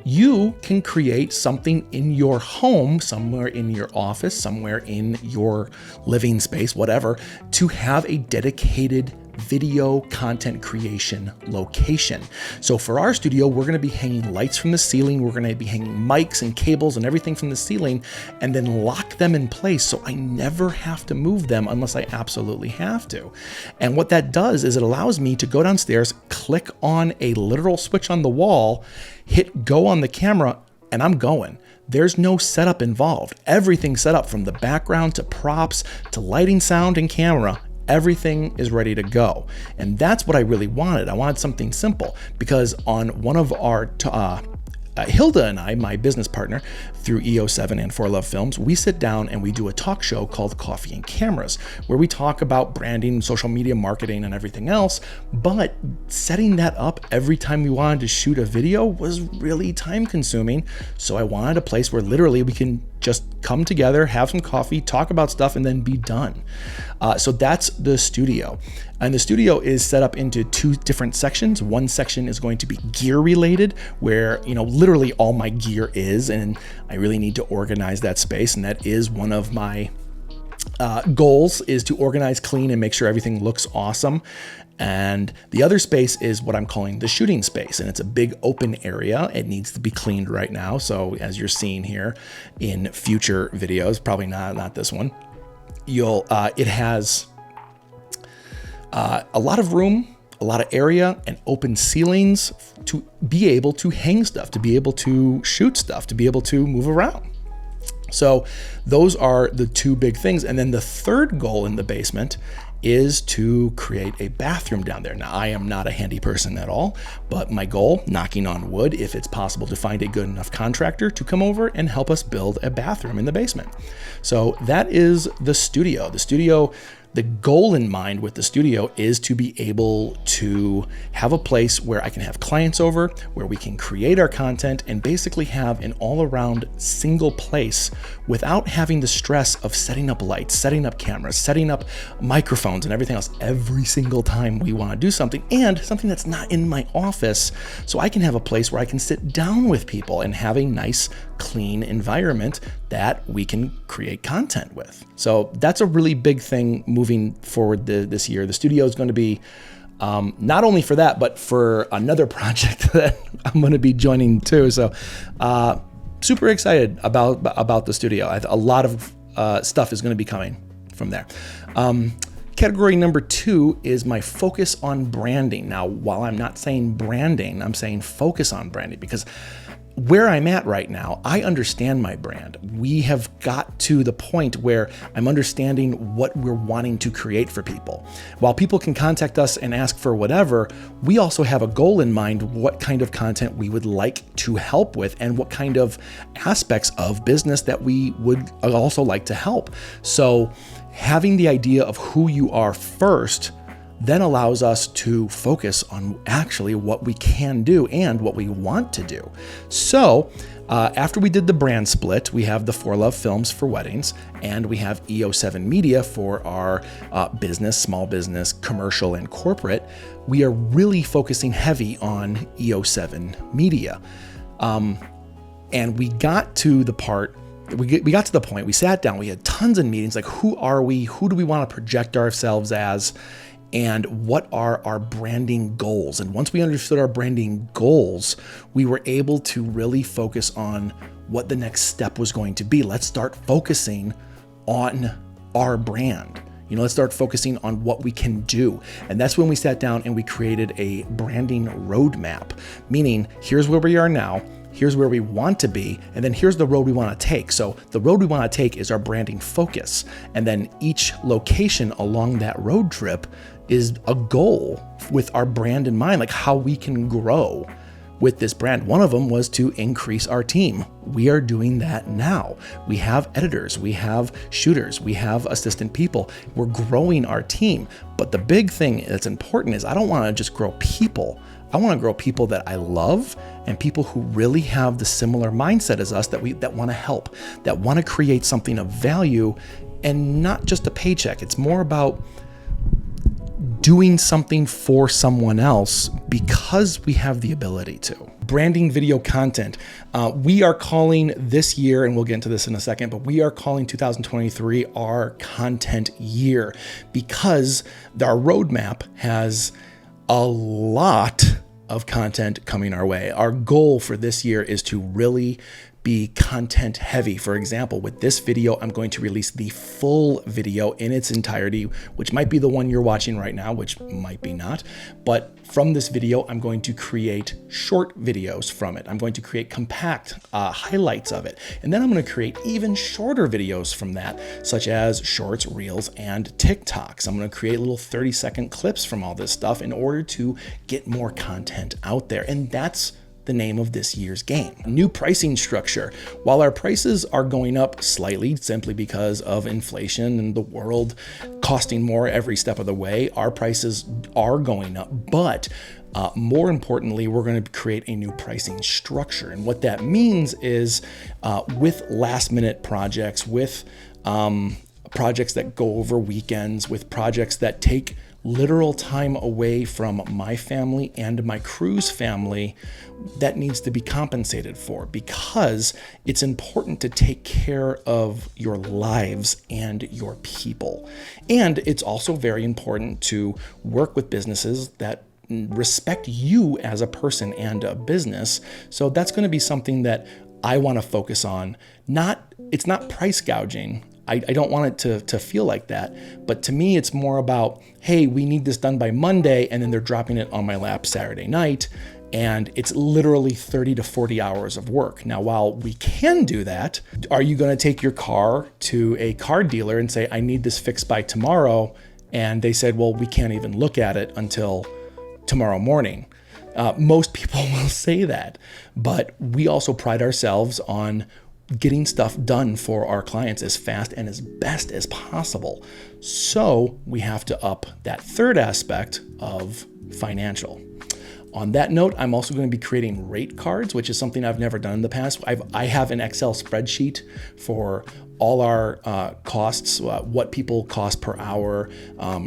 you can create something in your home, somewhere in your office, somewhere in your living space, whatever, to have a dedicated video content creation location. So for our studio, we're going to be hanging lights from the ceiling. We're going to be hanging mics and cables and everything from the ceiling and then lock them in place so I never have to move them unless I absolutely have to. And what that does is it allows me to go downstairs, click on a literal switch on the wall, hit go on the camera, and I'm going. There's no setup involved. Everything's set up from the background to props to lighting, sound, and camera. Everything is ready to go. And that's what I really wanted. I wanted something simple because on one of our Hilda and I, my business partner through EO7 and For Love Films, we sit down and we do a talk show called Coffee and Cameras, where we talk about branding, social media marketing, and everything else. But setting that up every time we wanted to shoot a video was really time consuming. So I wanted a place where literally we can just come together, have some coffee, talk about stuff, and then be done. So that's the studio. And the studio is set up into 2 different sections. One section is going to be gear related, where, literally all my gear is, and I really need to organize that space. And that is one of my goals, is to organize, clean, and make sure everything looks awesome. And the other space is what I'm calling the shooting space. And it's a big open area. It needs to be cleaned right now. So as you're seeing here in future videos, probably not this one, it has a lot of room, a lot of area, and open ceilings to be able to hang stuff, to be able to shoot stuff, to be able to move around. So those are the two big things. And then the third goal in the basement is to create a bathroom down there. Now, I am not a handy person at all, but my goal, knocking on wood, if it's possible to find a good enough contractor to come over and help us build a bathroom in the basement. So that is the studio. The goal in mind with the studio is to be able to have a place where I can have clients over, where we can create our content and basically have an all-around single place without having the stress of setting up lights, setting up cameras, setting up microphones and everything else every single time we want to do something, and something that's not in my office. So I can have a place where I can sit down with people and have a nice, clean environment that we can create content with. So that's a really big thing moving forward this year. The studio is going to be not only for that, but for another project that I'm going to be joining too. So super excited about the studio. A lot of stuff is going to be coming from there. Category number 2 is my focus on branding. Now, while I'm not saying branding, I'm saying focus on branding, because where I'm at right now, I understand my brand. We have got to the point where I'm understanding what we're wanting to create for people. While people can contact us and ask for whatever, we also have a goal in mind, what kind of content we would like to help with and what kind of aspects of business that we would also like to help. So having the idea of who you are first then allows us to focus on actually what we can do and what we want to do. So after we did the brand split, we have the For Love Films for weddings, and we have EO7 Media for our business, small business, commercial, and corporate. We are really focusing heavy on EO7 Media. And we got to the point, we sat down, we had tons of meetings, like who are we? Who do we want to project ourselves as? And what are our branding goals? And once we understood our branding goals, we were able to really focus on what the next step was going to be. Let's start focusing on our brand. Let's start focusing on what we can do. And that's when we sat down and we created a branding roadmap, meaning here's where we are now, here's where we want to be, and then here's the road we want to take. So the road we want to take is our branding focus. And then each location along that road trip is a goal with our brand in mind, like how we can grow with this brand. One of them was to increase our team. We are doing that now. We have editors, we have shooters, we have assistant people. We're growing our team. But the big thing that's important is I don't want to just grow people. I want to grow people that I love and people who really have the similar mindset as us, that want to help, that want to create something of value and not just a paycheck. It's more about doing something for someone else because we have the ability to. Branding video content. We are calling this year, and we'll get into this in a second, but we are calling 2023 our content year because our roadmap has a lot of content coming our way. Our goal for this year is to really be content heavy. For example, with this video, I'm going to release the full video in its entirety, which might be the one you're watching right now, which might be not. But from this video, I'm going to create short videos from it. I'm going to create compact highlights of it. And then I'm going to create even shorter videos from that, such as shorts, reels, and TikToks. I'm going to create little 30-second clips from all this stuff in order to get more content out there. And that's the name of this year's game. New pricing structure. While our prices are going up slightly simply because of inflation and the world costing more every step of the way, our prices are going up. But more importantly, we're going to create a new pricing structure. And what that means is with last minute projects, with projects that go over weekends, with projects that take literal time away from my family and my crew's family, that needs to be compensated for, because it's important to take care of your lives and your people. And it's also very important to work with businesses that respect you as a person and a business. So that's going to be something that I want to focus on. It's not price gouging. I don't want it to feel like that. But to me, it's more about, hey, we need this done by Monday, and then they're dropping it on my lap Saturday night. And it's literally 30 to 40 hours of work. Now, while we can do that, are you going to take your car to a car dealer and say, I need this fixed by tomorrow? And they said, well, we can't even look at it until tomorrow morning. Most people will say that, but we also pride ourselves on getting stuff done for our clients as fast and as best as possible. So we have to up that third aspect of financial. On that note, I'm also going to be creating rate cards, which is something I've never done in the past. I have an Excel spreadsheet for all our costs, what people cost per hour,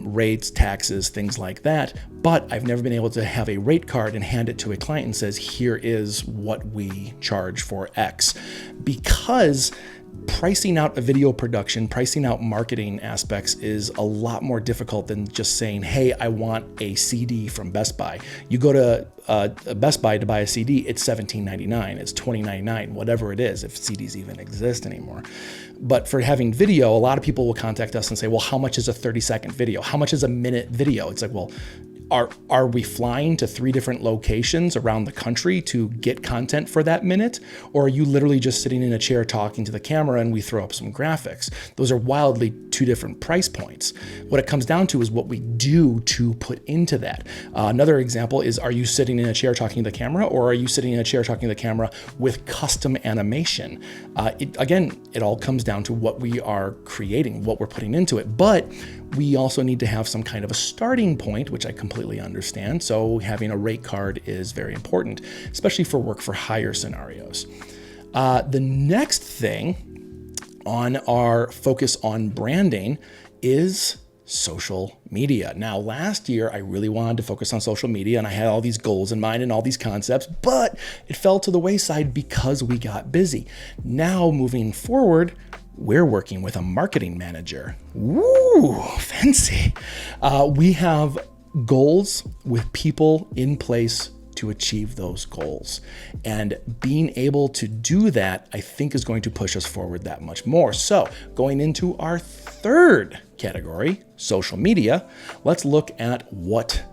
rates, taxes, things like that. But I've never been able to have a rate card and hand it to a client and says, here is what we charge for X. Because pricing out a video production, pricing out marketing aspects is a lot more difficult than just saying, hey, I want a CD from Best Buy. You go to Best Buy to buy a CD, it's $17.99, it's $20.99, whatever it is, if CDs even exist anymore. But for having video, a lot of people will contact us and say, well, how much is a 30-second video? How much is a minute video? It's like, well, are we flying to 3 different locations around the country to get content for that minute? Or are you literally just sitting in a chair talking to the camera and we throw up some graphics? Those are wildly 2 different price points. What it comes down to is what we do to put into that. Another example is, are you sitting in a chair talking to the camera, or are you sitting in a chair talking to the camera with custom animation? It all comes down to what we are creating, what we're putting into it. But we also need to have some kind of a starting point, which I completely understand. So having a rate card is very important, especially for work for hire scenarios. The next thing on our focus on branding is social media. Now, last year, I really wanted to focus on social media and I had all these goals in mind and all these concepts, but it fell to the wayside because we got busy. Now, moving forward, we're working with a marketing manager. Woo, fancy. We have goals with people in place to achieve those goals. And being able to do that, I think, is going to push us forward that much more. So going into our third category, social media, let's look at what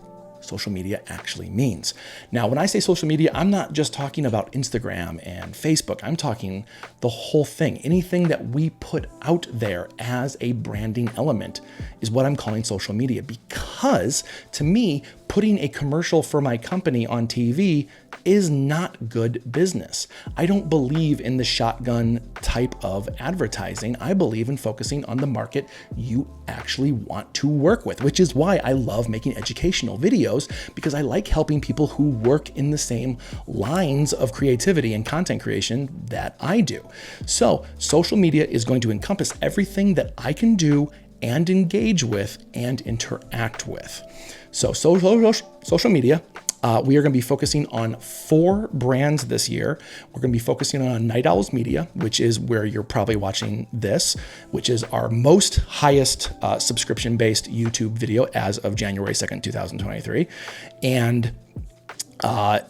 social media actually means. Now, when I say social media, I'm not just talking about Instagram and Facebook. I'm talking the whole thing. Anything that we put out there as a branding element is what I'm calling social media, because to me, putting a commercial for my company on TV is not good business. I don't believe in the shotgun type of advertising. I believe in focusing on the market you actually want to work with, which is why I love making educational videos, because I like helping people who work in the same lines of creativity and content creation that I do. So social media is going to encompass everything that I can do and engage with and interact with. So social media, we are going to be focusing on 4 brands this year. We're going to be focusing on NightOwlsMedia, which is where you're probably watching this, which is our most highest subscription-based YouTube video as of January 2nd, 2023. And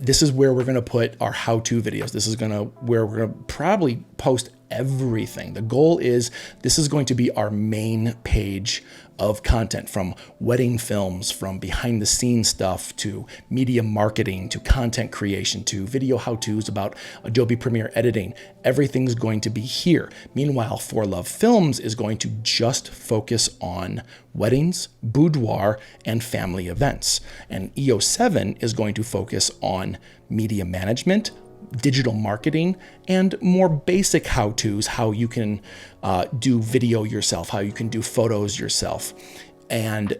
this is where we're going to put our how-to videos. This is where we're going to probably post everything. The goal is this is going to be our main page of content, from wedding films, from behind the scenes stuff, to media marketing, to content creation, to video how-tos about Adobe Premiere editing. Everything's going to be here. Meanwhile, For Love Films is going to just focus on weddings, boudoir, and family events. And EO7 is going to focus on media management, digital marketing, and more basic how-tos, how you can do video yourself, how you can do photos yourself. And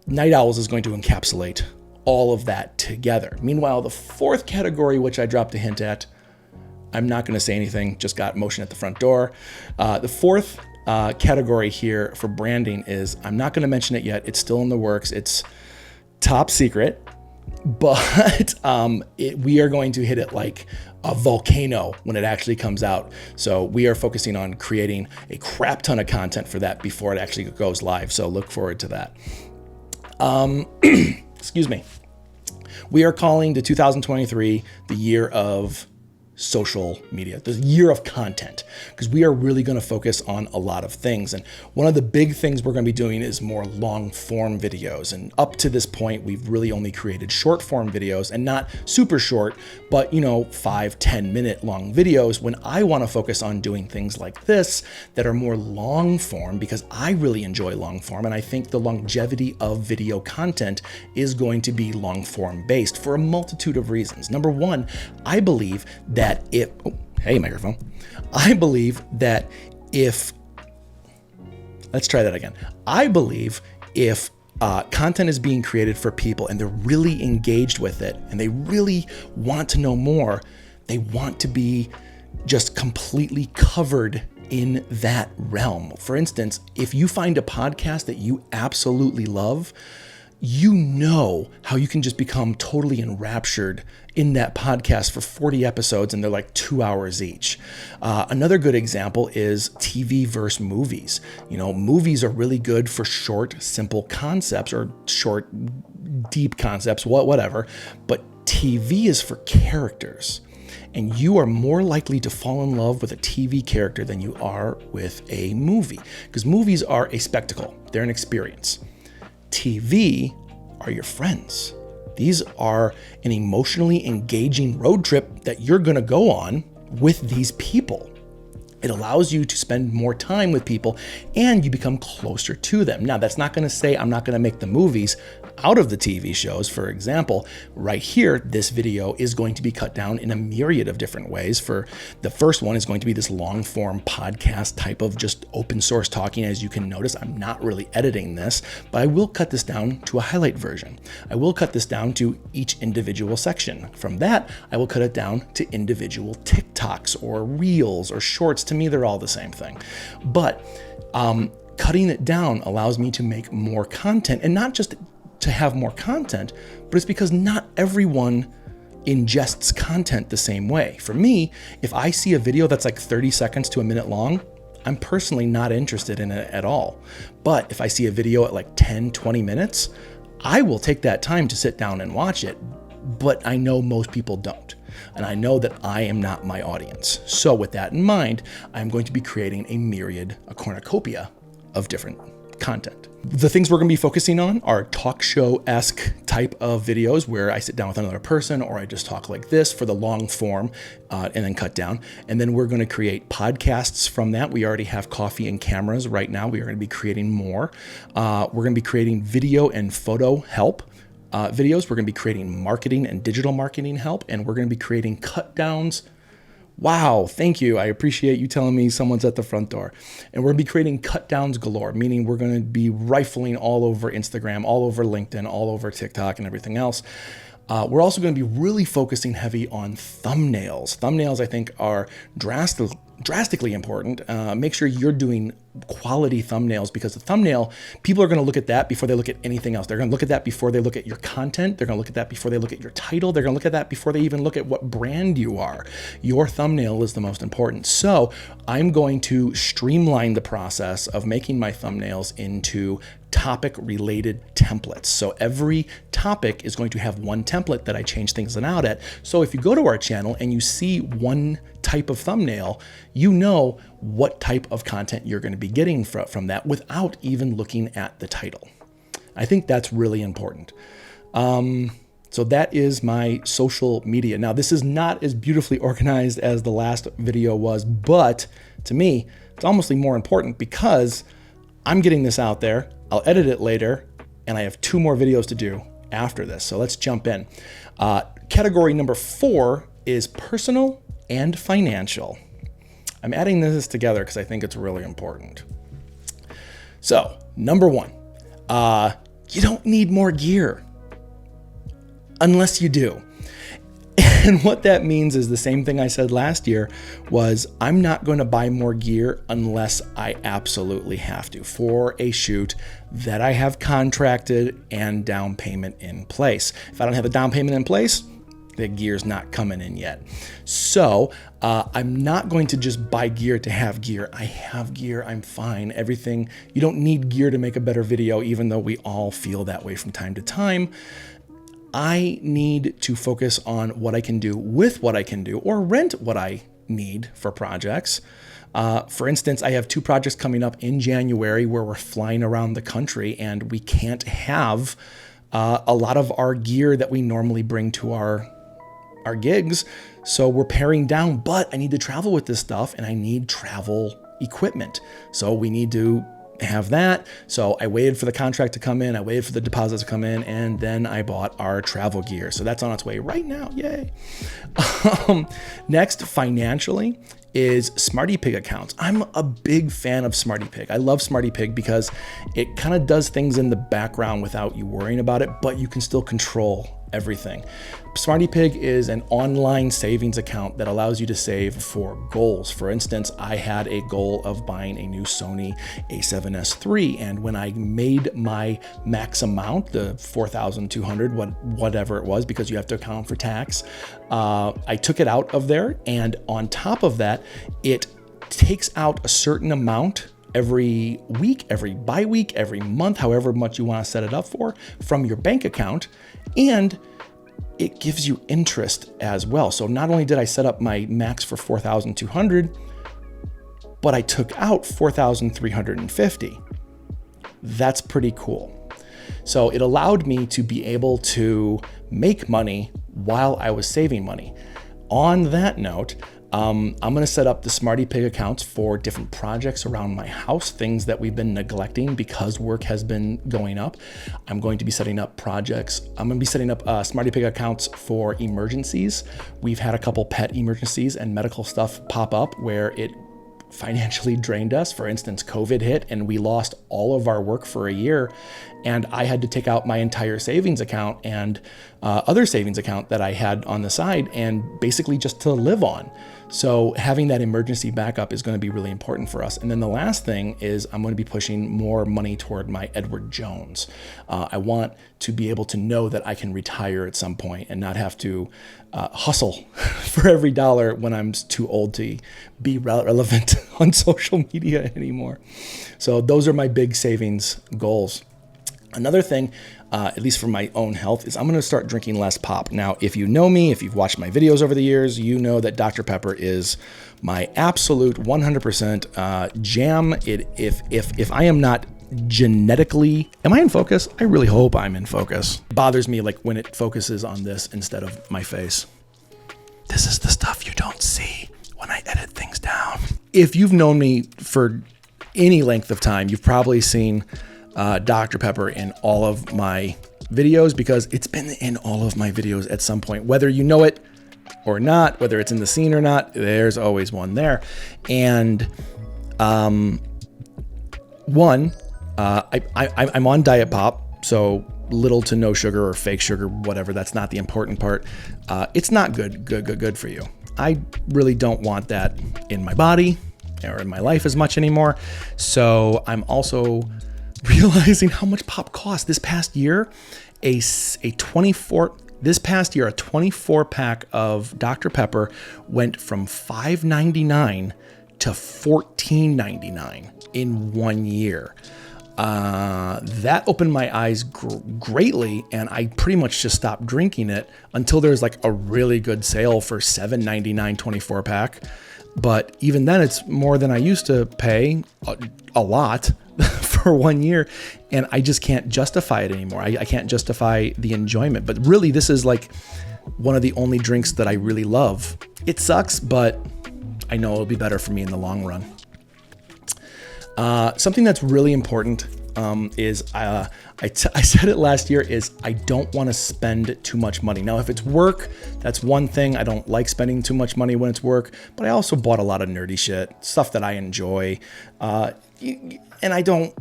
Night Owls is going to encapsulate all of that together. Meanwhile, the 4th category, which I dropped a hint at, I'm not going to say anything, just got motion at the front door. The 4th category here for branding is, I'm not going to mention it yet. It's still in the works. It's top secret. But we are going to hit it like a volcano when it actually comes out. So we are focusing on creating a crap ton of content for that before it actually goes live. So look forward to that. Excuse me. We are calling the 2023 the year of social media, the year of content, because we are really going to focus on a lot of things. And one of the big things we're going to be doing is more long form videos. And up to this point, we've really only created short form videos, and not super short, but 5-10 minute long videos, when I want to focus on doing things like this that are more long form, because I really enjoy long form. And I think the longevity of video content is going to be long form based for a multitude of reasons. Number one, I believe that hey microphone, I believe that let's try that again. I believe if content is being created for people and they're really engaged with it and they really want to know more, they want to be just completely covered in that realm. For instance, if you find a podcast that you absolutely love, you know how you can just become totally enraptured in that podcast for 40 episodes, and they're like 2 hours each. Another good example is TV versus movies. Movies are really good for short, simple concepts, or short, deep concepts, whatever. But TV is for characters. And you are more likely to fall in love with a TV character than you are with a movie, because movies are a spectacle. They're an experience. TV are your friends. These are an emotionally engaging road trip that you're going to go on with these people. It allows you to spend more time with people and you become closer to them. Now, that's not going to say I'm not going to make the movies out of the TV shows. For example, right here, this video is going to be cut down in a myriad of different ways. For the first one is going to be this long form podcast type of just open source talking. As you can notice, I'm not really editing this, but I will cut this down to a highlight version. I will cut this down to each individual section. From that, I will cut it down to individual TikToks or reels or shorts. To me, they're all the same thing. But cutting it down allows me to make more content, and not just to have more content, but it's because not everyone ingests content the same way. For me, if I see a video that's like 30 seconds to a minute long, I'm personally not interested in it at all. But if I see a video at like 10, 20 minutes, I will take that time to sit down and watch it. But I know most people don't. And I know that I am not my audience. So with that in mind, I'm going to be creating a cornucopia of different content. The things we're going to be focusing on are talk show-esque type of videos where I sit down with another person, or I just talk like this for the long form and then cut down. And then we're going to create podcasts from that. We already have coffee and cameras right now. We are going to be creating more. We're going to be creating video and photo help videos. We're going to be creating marketing and digital marketing help. And we're going to be creating cut downs. Wow, thank you. I appreciate you telling me someone's at the front door. And we're going to be creating cut downs galore, meaning we're going to be rifling all over Instagram, all over LinkedIn, all over TikTok and everything else. We're also going to be really focusing heavy on thumbnails. Thumbnails, I think, are drastically important. Make sure you're doing quality thumbnails, because the thumbnail, people are going to look at that before they look at anything else. They're going to look at that before they look at your content. They're going to look at that before they look at your title. They're going to look at that before they even look at what brand you are. Your thumbnail is the most important. So I'm going to streamline the process of making my thumbnails into topic related templates. So every topic is going to have one template that I change things out at. So if you go to our channel and you see one type of thumbnail, you know what type of content you're going to be getting from that without even looking at the title. I think that's really important. So that is my social media. Now, this is not as beautifully organized as the last video was, but to me, it's almost more important because I'm getting this out there. I'll edit it later, and I have 2 more videos to do after this. So let's jump in. Category number 4 is personal and financial. I'm adding this together because I think it's really important. So, number 1, you don't need more gear unless you do. And what that means is the same thing I said last year was I'm not going to buy more gear unless I absolutely have to for a shoot that I have contracted and down payment in place. If I don't have a down payment in place, the gear's not coming in yet. So I'm not going to just buy gear to have gear. I have gear, I'm fine. Everything, you don't need gear to make a better video, even though we all feel that way from time to time. I need to focus on what I can do with what I can do, or rent what I need for projects. For instance, I have 2 projects coming up in January where we're flying around the country, and we can't have a lot of our gear that we normally bring to our gigs. So we're paring down, but I need to travel with this stuff, and I need travel equipment. So we need to have that. So I waited for the contract to come in, I waited for the deposit to come in, and then I bought our travel gear. So that's on its way right now. Yay. Next, financially, is Smarty Pig accounts. I'm a big fan of Smarty Pig. I love Smarty Pig because it kind of does things in the background without you worrying about it, but you can still control everything. Smarty Pig is an online savings account that allows you to save for goals. For instance, I had a goal of buying a new Sony a7S III, and when I made my max amount, the $4,200, whatever it was, because you have to account for tax, I took it out of there, and on top of that, it takes out a certain amount every week, every bi-week, every month, however much you want to set it up for, from your bank account, and it gives you interest as well. So not only did I set up my max for $4,200, but I took out $4,350. That's pretty cool. So it allowed me to be able to make money while I was saving money. On that note, I'm going to set up the Smarty Pig accounts for different projects around my house, things that we've been neglecting because work has been going up. I'm going to be setting up projects. I'm going to be setting up Smarty Pig accounts for emergencies. We've had a couple pet emergencies and medical stuff pop up where it financially drained us. For instance, COVID hit and we lost all of our work for a year, and I had to take out my entire savings account and other savings account that I had on the side, and basically just to live on. So having that emergency backup is going to be really important for us. And then the last thing is I'm going to be pushing more money toward my Edward Jones. I want to be able to know that I can retire at some point and not have to hustle for every dollar when I'm too old to be relevant on social media anymore. So those are my big savings goals. Another thing, at least for my own health, is I'm going to start drinking less pop. Now, if you know me, if you've watched my videos over the years, you know that Dr. Pepper is my absolute 100% jam. If I am not genetically, am I in focus? I really hope I'm in focus. It bothers me like when it focuses on this instead of my face. This is the stuff you don't see when I edit things down. If you've known me for any length of time, you've probably seen Dr. Pepper in all of my videos, because it's been in all of my videos at some point, whether you know it or not, whether it's in the scene or not, there's always one there. And I'm on diet pop, so little to no sugar or fake sugar, whatever. That's not the important part. It's not good for you. I really don't want that in my body or in my life as much anymore. So I'm also realizing how much pop costs. This past year, a 24 pack of Dr. Pepper went from $5.99 to $14.99 in 1 year. That opened my eyes greatly, and I pretty much just stopped drinking it until there's like a really good sale for $7.99 24 pack. But even then, it's more than I used to pay, a lot, for 1 year, and I just can't justify it anymore. I can't justify the enjoyment. But really, this is like one of the only drinks that I really love. It sucks, but I know it'll be better for me in the long run. Something that's really important is I said it last year, is I don't want to spend too much money. Now, if it's work, that's one thing. I don't like spending too much money when it's work, but I also bought a lot of nerdy shit, stuff that I enjoy, and I don't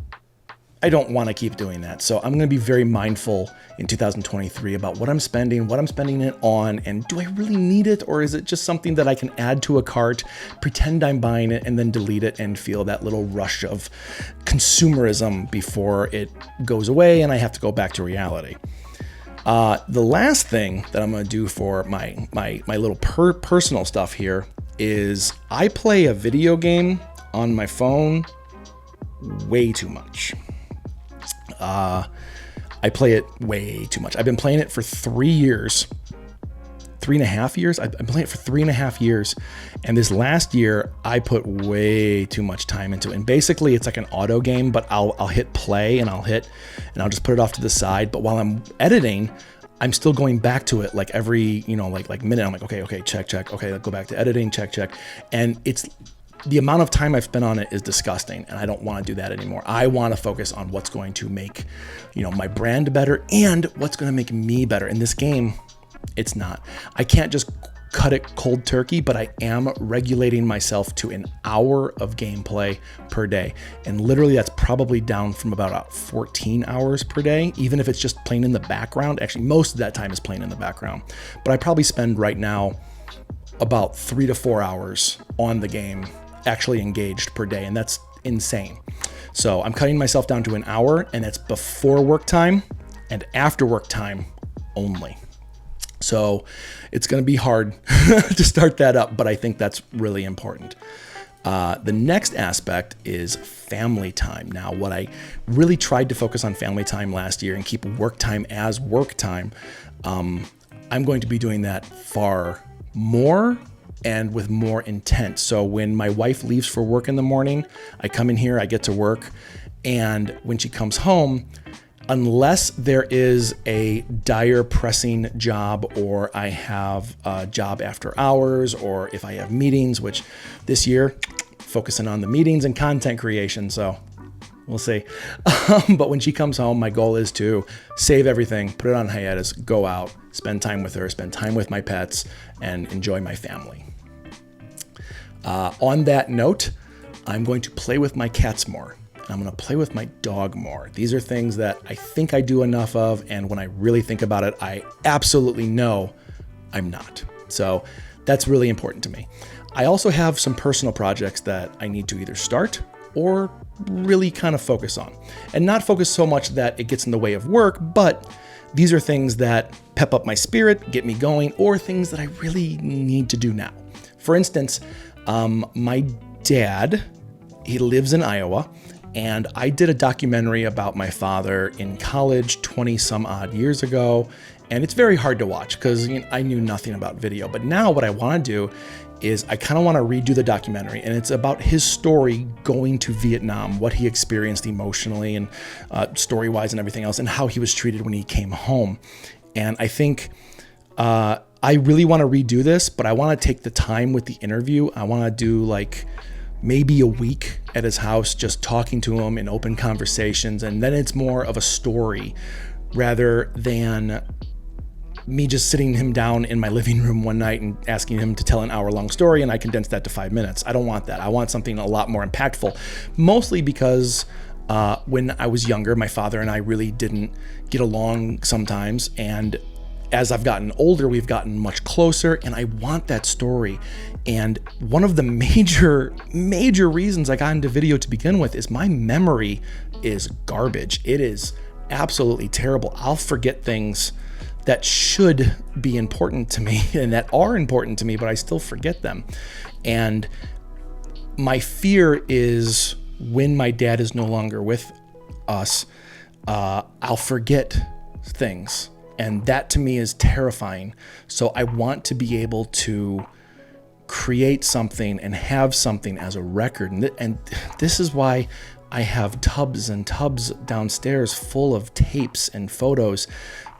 want to keep doing that. So I'm going to be very mindful in 2023 about what I'm spending it on, and do I really need it, or is it just something that I can add to a cart, pretend I'm buying it, and then delete it and feel that little rush of consumerism before it goes away and I have to go back to reality. The last thing that I'm going to do for my little personal stuff here is I play a video game on my phone way too much. I play it way too much. I've been playing it for 3 years. 3.5 years. I've been playing it for 3.5 years. And this last year, I put way too much time into it. And basically, it's like an auto game, but I'll hit play and I'll just put it off to the side. But while I'm editing, I'm still going back to it like every, like minute. I'm like, okay, check. Okay, go back to editing, check. And it's the amount of time I've spent on it is disgusting, and I don't want to do that anymore. I want to focus on what's going to make, my brand better and what's going to make me better. In this game, it's not. I can't just cut it cold turkey, but I am regulating myself to an hour of gameplay per day. And literally that's probably down from about 14 hours per day, even if it's just playing in the background. Actually, most of that time is playing in the background. But I probably spend right now about 3 to 4 hours on the game actually engaged per day, and that's insane. So I'm cutting myself down to an hour, and that's before work time and after work time only. So it's going to be hard to start that up, but I think that's really important. The next aspect is family time. Now, what I really tried to focus on family time last year and keep work time as work time, I'm going to be doing that far more and with more intent. So when my wife leaves for work in the morning, I come in here, I get to work, and when she comes home, unless there is a dire pressing job or I have a job after hours, or if I have meetings, which this year, focusing on the meetings and content creation, so we'll see. But when she comes home, my goal is to save everything, put it on hiatus, go out, spend time with her, spend time with my pets, and enjoy my family. On that note, I'm going to play with my cats more. I'm going to play with my dog more. These are things that I think I do enough of, and when I really think about it, I absolutely know I'm not. So that's really important to me. I also have some personal projects that I need to either start or really kind of focus on. And not focus so much that it gets in the way of work, but these are things that pep up my spirit, get me going, or things that I really need to do now. For instance, my dad, he lives in Iowa, and I did a documentary about my father in college 20 some odd years ago. And it's very hard to watch because I knew nothing about video. But now what I want to do is I kind of want to redo the documentary. And it's about his story going to Vietnam, what he experienced emotionally and story-wise and everything else, and how he was treated when he came home. And I think I really want to redo this, but I want to take the time with the interview. I want to do like maybe a week at his house, just talking to him in open conversations. And then it's more of a story rather than me just sitting him down in my living room one night and asking him to tell an hour-long story, and I condensed that to 5 minutes. I don't want that. I want something a lot more impactful, mostly because when I was younger, my father and I really didn't get along sometimes. And as I've gotten older, we've gotten much closer, and I want that story. And one of the major reasons I got into video to begin with is my memory is garbage. It is absolutely terrible. I'll forget things that should be important to me and that are important to me, but I still forget them. And my fear is when my dad is no longer with us, I'll forget things. And that to me is terrifying. So I want to be able to create something and have something as a record. And this is why I have tubs and tubs downstairs full of tapes and photos,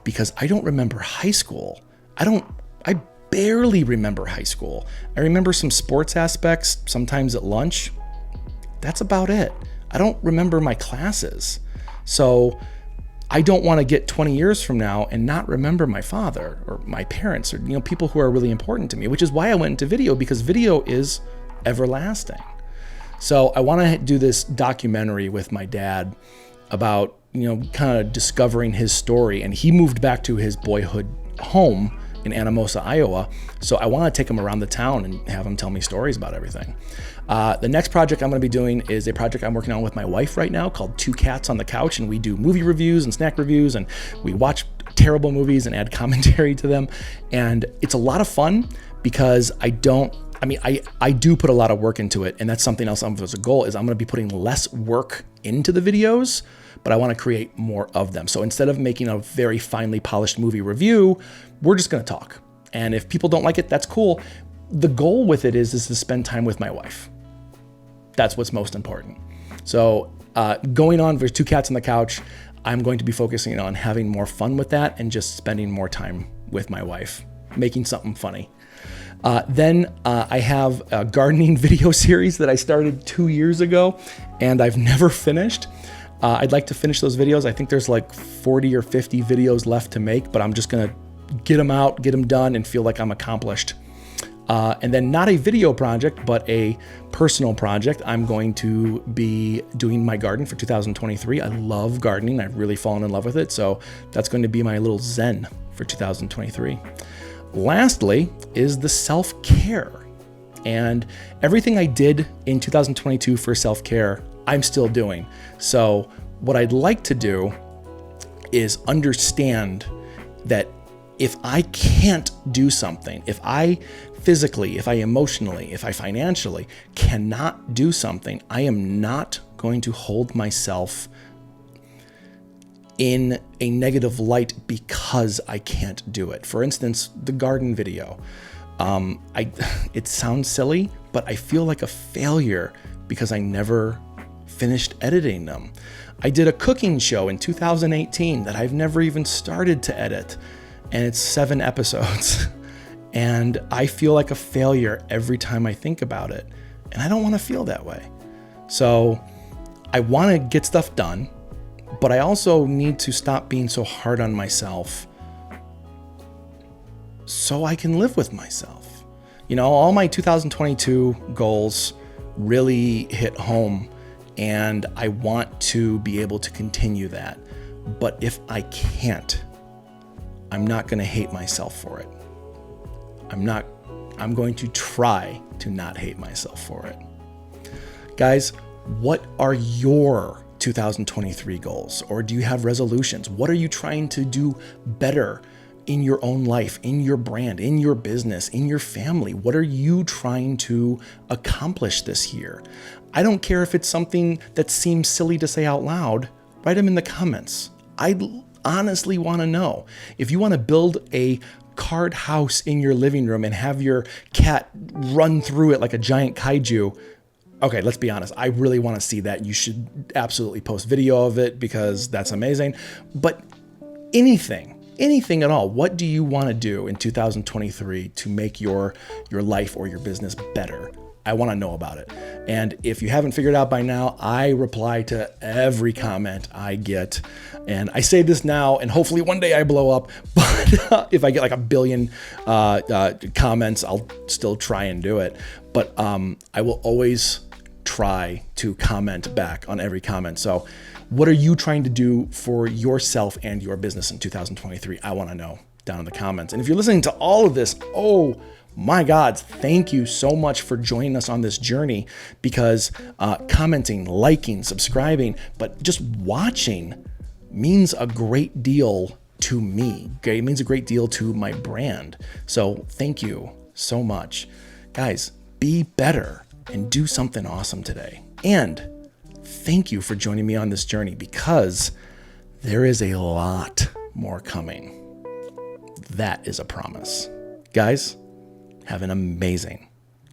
because I don't remember high school. I barely remember high school. I remember some sports aspects, sometimes at lunch. That's about it. I don't remember my classes. So I don't want to get 20 years from now and not remember my father or my parents or people who are really important to me, which is why I went into video, because video is everlasting. So I want to do this documentary with my dad about kind of discovering his story. And he moved back to his boyhood home in Anamosa, Iowa. So I want to take him around the town and have him tell me stories about everything. The next project I'm going to be doing is a project I'm working on with my wife right now called Two Cats on the Couch. And we do movie reviews and snack reviews, and we watch terrible movies and add commentary to them. And it's a lot of fun because I do put a lot of work into it. And that's something else as a goal is I'm going to be putting less work into the videos, but I want to create more of them. So instead of making a very finely polished movie review, we're just going to talk. And if people don't like it, that's cool. The goal with it is to spend time with my wife. That's what's most important. So going on, there's two cats on the couch. I'm going to be focusing on having more fun with that and just spending more time with my wife, making something funny. Then I have a gardening video series that I started 2 years ago and I've never finished. I'd like to finish those videos. I think there's like 40 or 50 videos left to make, but I'm just gonna get them out, get them done, and feel like I'm accomplished. And then not a video project, but a personal project. I'm going to be doing my garden for 2023. I love gardening. I've really fallen in love with it. So that's going to be my little zen for 2023. Lastly is the self-care. And everything I did in 2022 for self-care, I'm still doing. So what I'd like to do is understand that if I can't do something, if I physically, if I emotionally, if I financially cannot do something, I am not going to hold myself in a negative light because I can't do it. For instance, the garden video. It sounds silly, but I feel like a failure because I never finished editing them. I did a cooking show in 2018 that I've never even started to edit, and it's 7 episodes. And I feel like a failure every time I think about it. And I don't want to feel that way. So I want to get stuff done, but I also need to stop being so hard on myself so I can live with myself. You know, all my 2022 goals really hit home, and I want to be able to continue that. But if I can't, I'm not going to hate myself for it. I'm going to try to not hate myself for it. Guys, what are your 2023 goals? Or do you have resolutions? What are you trying to do better in your own life, in your brand, in your business, in your family? What are you trying to accomplish this year? I don't care if it's something that seems silly to say out loud. Write them in the comments. I honestly want to know. If you want to build a card house in your living room and have your cat run through it like a giant kaiju, okay, let's be honest. I really want to see that. You should absolutely post video of it because that's amazing. But anything at all, what do you want to do in 2023 to make your life or your business better? I want to know about it. And if you haven't figured out by now, I reply to every comment I get. And I say this now, and hopefully one day I blow up. But if I get like 1 billion comments, I'll still try and do it. But I will always try to comment back on every comment. So what are you trying to do for yourself and your business in 2023? I want to know down in the comments. And if you're listening to all of this, oh my God, thank you so much for joining us on this journey, because commenting, liking, subscribing, but just watching means a great deal to me. Okay? It means a great deal to my brand. So thank you so much. Guys, be better and do something awesome today. And thank you for joining me on this journey, because there is a lot more coming. That is a promise. Guys, have an amazing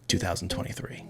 2023.